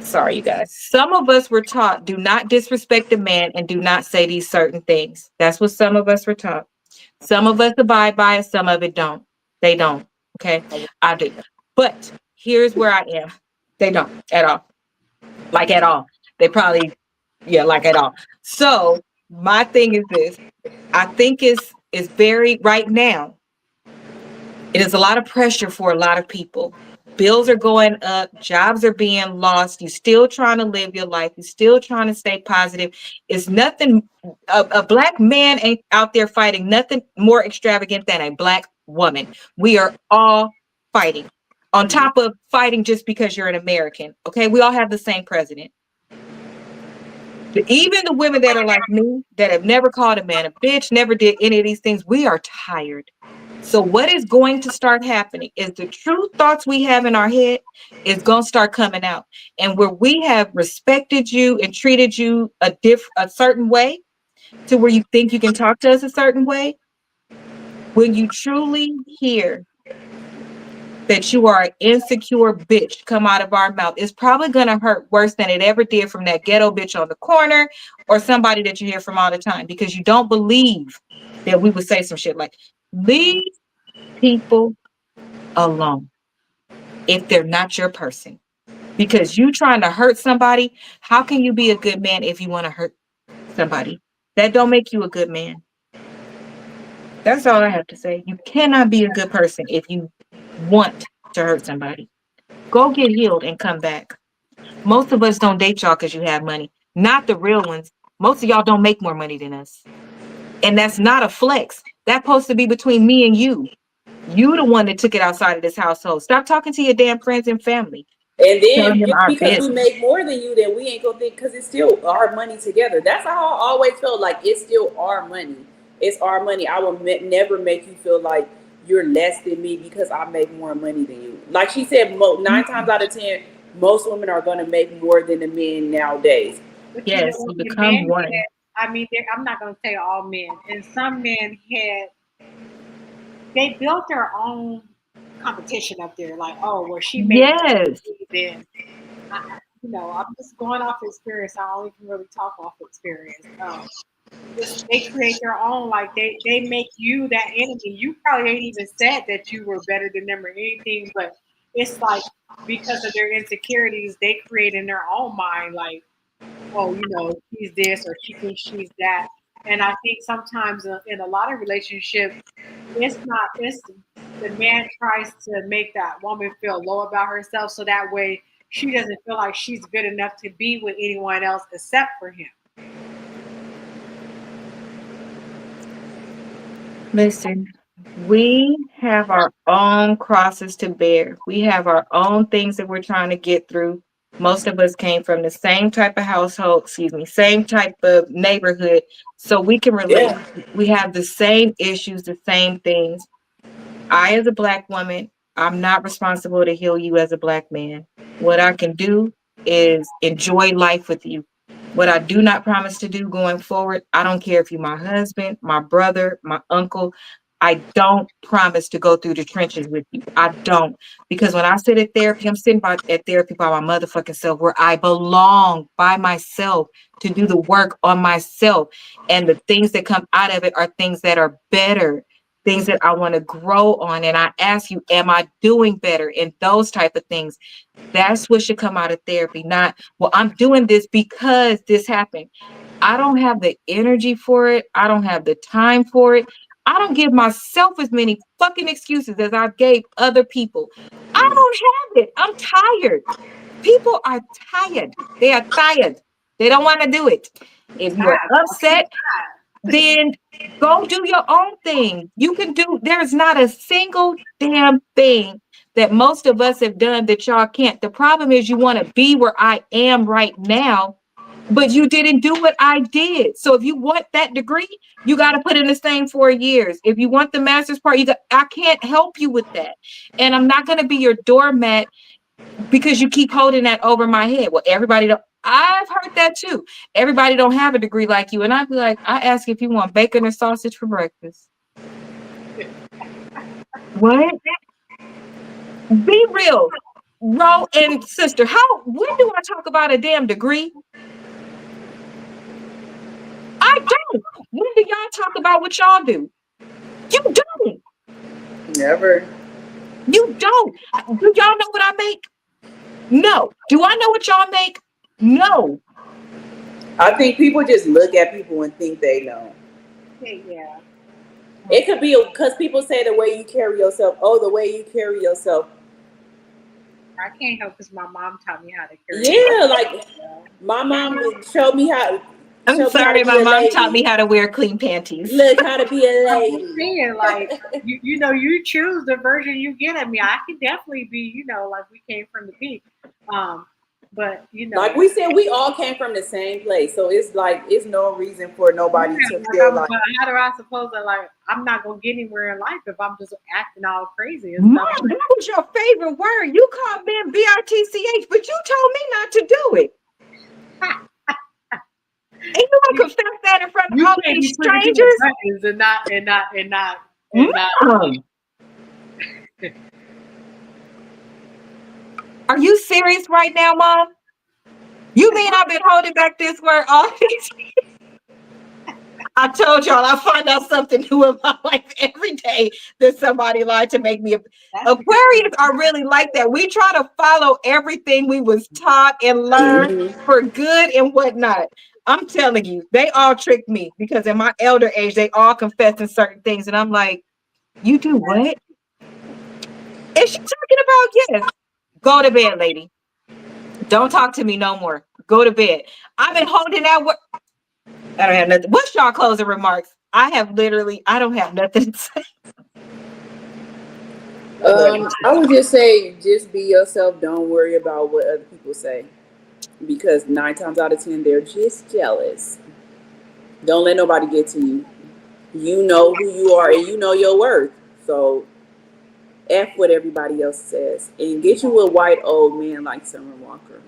sorry, you guys, some of us were taught do not disrespect a man and do not say these certain things. That's what some of us were taught. Some of us abide by it, some of it don't. They don't. Okay. I do. But here's where I am. They don't at all. Like at all. They probably, yeah, like at all. So my thing is this. I think is very right now. It is a lot of pressure for a lot of people. Bills are going up, jobs are being lost. You're still trying to live your life. You're still trying to stay positive. It's nothing, a black man ain't out there fighting nothing more extravagant than a black woman. We are all fighting, on top of fighting just because you're an American. Okay, we all have the same president. Even the women that are like me, that have never called a man a bitch, never did any of these things, we are tired. So what is going to start happening is the true thoughts we have in our head is going to start coming out. And where we have respected you and treated you a certain way, to where you think you can talk to us a certain way, when you truly hear that you are an insecure bitch come out of our mouth, it's probably going to hurt worse than it ever did from that ghetto bitch on the corner or somebody that you hear from all the time, because you don't believe that we would say some shit like, leave people alone if they're not your person. Because you trying to hurt somebody, how can you be a good man if you want to hurt somebody? That don't make you a good man. That's all I have to say. You cannot be a good person if you want to hurt somebody. Go get healed and come back. Most of us don't date y'all because you have money. Not the real ones. Most of y'all don't make more money than us. And that's not a flex. That's supposed to be between me and you. You the one that took it outside of this household. Stop talking to your damn friends and family. And Telling then them just our because we business. make more than you, then we ain't gonna think because it's still our money together. That's how I always felt like it's still our money. It's our money. I will never make you feel like you're less than me because I make more money than you. Like she said, 9 times out of 10, most women are gonna make more than the men nowadays. But you Yes, know, you the become men one. had, I mean, I'm not going to say all men, and some men had, they built their own competition up there. Like, oh, well, she made Yes. more than, you know, I'm just going off experience. I only can really talk off experience. They create their own, like they make you that enemy. You probably ain't even said that you were better than them or anything, but it's like because of their insecurities, they create in their own mind, like, oh, you know, she's this or she thinks she's that. And I think sometimes in a lot of relationships, it's not, it's the man tries to make that woman feel low about herself so that way she doesn't feel like she's good enough to be with anyone else except for him. Listen, we have our own crosses to bear. We have our own things that we're trying to get through. Most of us came from the same type of household, excuse me, same type of neighborhood. So we can relate. Yeah. We have the same issues, the same things. I, as a Black woman, I'm not responsible to heal you as a Black man. What I can do is enjoy life with you. What I do not promise to do going forward, I don't care if you're my husband, my brother, my uncle. I don't promise to go through the trenches with you. I don't. Because when I sit at therapy, I'm sitting at therapy by my motherfucking self where I belong by myself to do the work on myself. And the things that come out of it are things that are better, things that I want to grow on. And I ask you, am I doing better in those type of things? That's what should come out of therapy, not, well, I'm doing this because this happened. I don't have the energy for it. I don't have the time for it. I don't give myself as many fucking excuses as I gave other people. I don't have it. I'm tired. People are tired. They are tired. They don't want to do it. If you are God, don't you upset, then go do your own thing. You can do, there's not a single damn thing that most of us have done that y'all can't. The problem is you want to be where I am right now, but you didn't do what I did. So if you want that degree, you got to put in the same 4 years. If you want the master's part, I can't help you with that. And I'm not going to be your doormat because you keep holding that over my head. Well, everybody don't. I've heard that too. Everybody don't have a degree like you. And I'd be like, I ask if you want bacon or sausage for breakfast. What? Be real. Ro and sister, when do I talk about a damn degree? I don't. When do y'all talk about what y'all do? You don't. Never. You don't. Do y'all know what I make? No. Do I know what y'all make? No. I think people just look at people and think they know. yeah. It could be because people say the way you carry yourself. Oh, the way you carry yourself. I can't help because my mom taught me how to carry Yeah, like myself. my mom would show me how. I'm Showed me how to sorry, be my a mom taught me lady. how to wear clean panties. Look how to be a I'm just lady. saying, like, you know, you choose the version you get of me. I could definitely be, you know, like we came from the beach. Um, but you know, Like we said, we all came from the same place, so it's like it's no reason for nobody yeah, to like feel like. but how do I suppose that like I'm not gonna get anywhere in life if I'm just acting all crazy and Mom, stuff? that was your favorite word. You called men BITCH, but you told me not to do it. And you want to You, confess that in front of you all can't these be pushing me strangers? buttons and not. Mom, are you serious right now, Mom? You mean I've been holding back this word all these? I told y'all I find out something new in my life every day that somebody lied to make me. That's because Aquarians are really like that. We try to follow everything we was taught and learned Mhm. for good and whatnot. I'm telling you, they all tricked me because in my elder age, they all confessing certain things. And I'm like, you do what? Is she talking about? Yes. Go to bed, lady. Don't talk to me no more. Go to bed. I've been holding that word. I don't have nothing. What's y'all closing remarks? I don't have nothing to say. I would just say, just be yourself. Don't worry about what other people say, because 9 times out of 10, they're just jealous. Don't let nobody get to you. You know who you are and you know your worth. So F what everybody else says and get you a white old man like Summer Walker.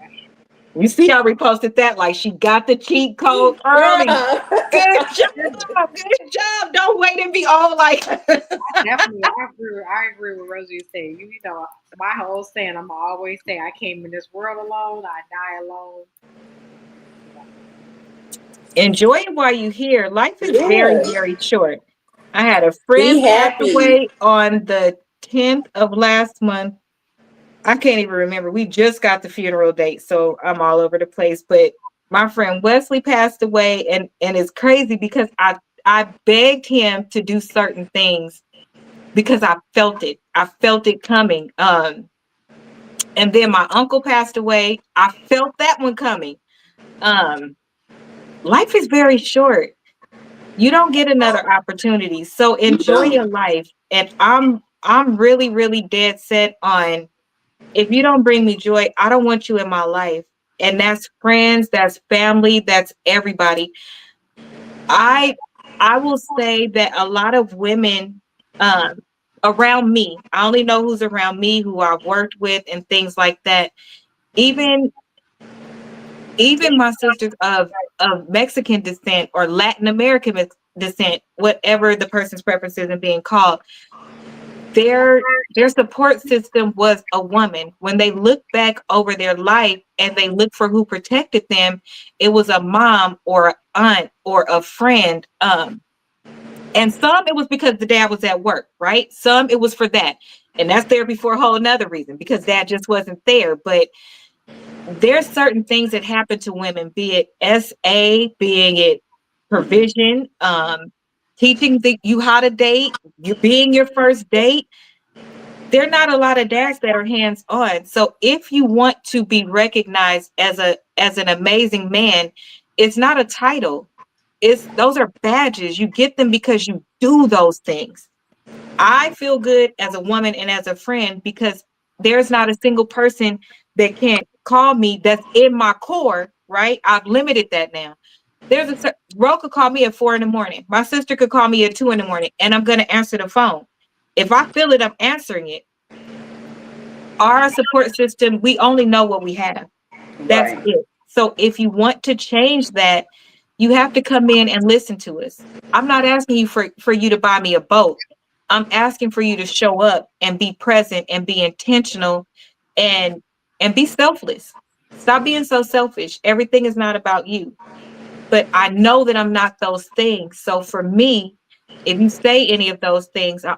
You see, I reposted that like she got the cheat code early. Yeah. Good job. Good job. Don't wait and be all like. Definitely, I agree with Rosie saying. You know, my whole saying, I'm always saying, I came in this world alone, I die alone. Enjoy it while you're here. Life is very, Yes. very short. I had a Be friend pass happy. away on the 10th of last month. I can't even remember. We just got the funeral date, so I'm all over the place. But my friend Wesley passed away, and it's crazy because I begged him to do certain things because I felt it. I felt it coming. And then my uncle passed away. I felt that one coming. Um, Life is very short. You don't get another opportunity. So You enjoy don't. your life. And I'm really, really dead set on, if you don't bring me joy, I don't want you in my life. And that's friends, that's family, that's everybody. I I will say that a lot of women um around me, I only know who's around me, who I've worked with and things like that. Even even my sisters of Mexican descent or Latin American descent, whatever the person's preference is in being called, their support system was a woman. When they look back over their life and they look for who protected them, it was a mom or an aunt or a friend. And some it was because the dad was at work, right? Some it was for that. And that's therapy for a whole nother reason because dad just wasn't there. But there's certain things that happen to women, be it SA, being it provision, teaching you how to date, you being your first date. There are not a lot of dads that are hands on. So if you want to be recognized as an amazing man, it's not a title. It's those are badges. You get them because you do those things. I feel good as a woman and as a friend because there's not a single person that can't call me that's in my core, right? I've limited that now. Ro could call me at 4 in the morning. My sister could call me at 2 in the morning, and I'm going to answer the phone. If I feel it, I'm answering it. Our support system, we only know what we have. That's Right. it. So if you want to change that, you have to come in and listen to us. I'm not asking you for you to buy me a boat. I'm asking for you to show up and be present and be intentional and be selfless. Stop being so selfish. Everything is not about you. But I know that I'm not those things. So for me, if you say any of those things, I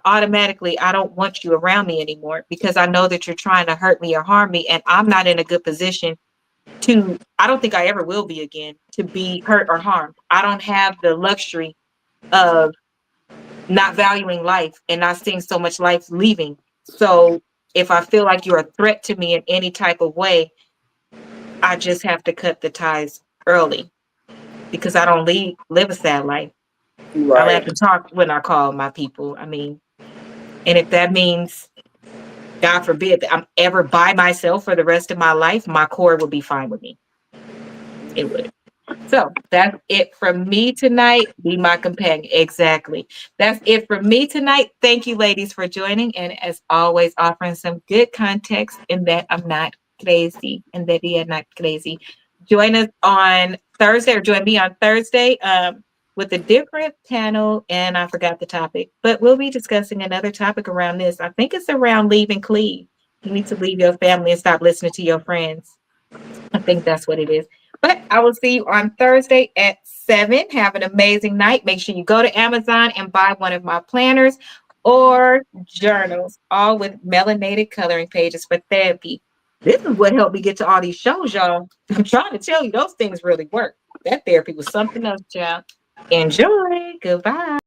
don't want you around me anymore because I know that you're trying to hurt me or harm me. And I'm not in a good position I don't think I ever will be again, to be hurt or harmed. I don't have the luxury of not valuing life and not seeing so much life leaving. So if I feel like you're a threat to me in any type of way, I just have to cut the ties early because I don't live a sad life. I Right. like to talk when I call my people. I mean, and if that means, God forbid, that I'm ever by myself for the rest of my life, my core would be fine with me. It would. So that's it from me tonight. Be my companion. Exactly. That's it from me tonight. Thank you, ladies, for joining. And as always, offering some good context in that I'm not crazy and that we are not crazy. Join us on Thursday or join me on Thursday with a different panel. And I forgot the topic, but we'll be discussing another topic around this. I think it's around leave and cleave. You need to leave your family and stop listening to your friends. I think that's what it is. But I will see you on Thursday at 7. Have an amazing night. Make sure you go to Amazon and buy one of my planners or journals, all with melanated coloring pages for therapy. This is what helped me get to all these shows, y'all. I'm trying to tell you, those things really work. That therapy was something else, child. Enjoy. Goodbye.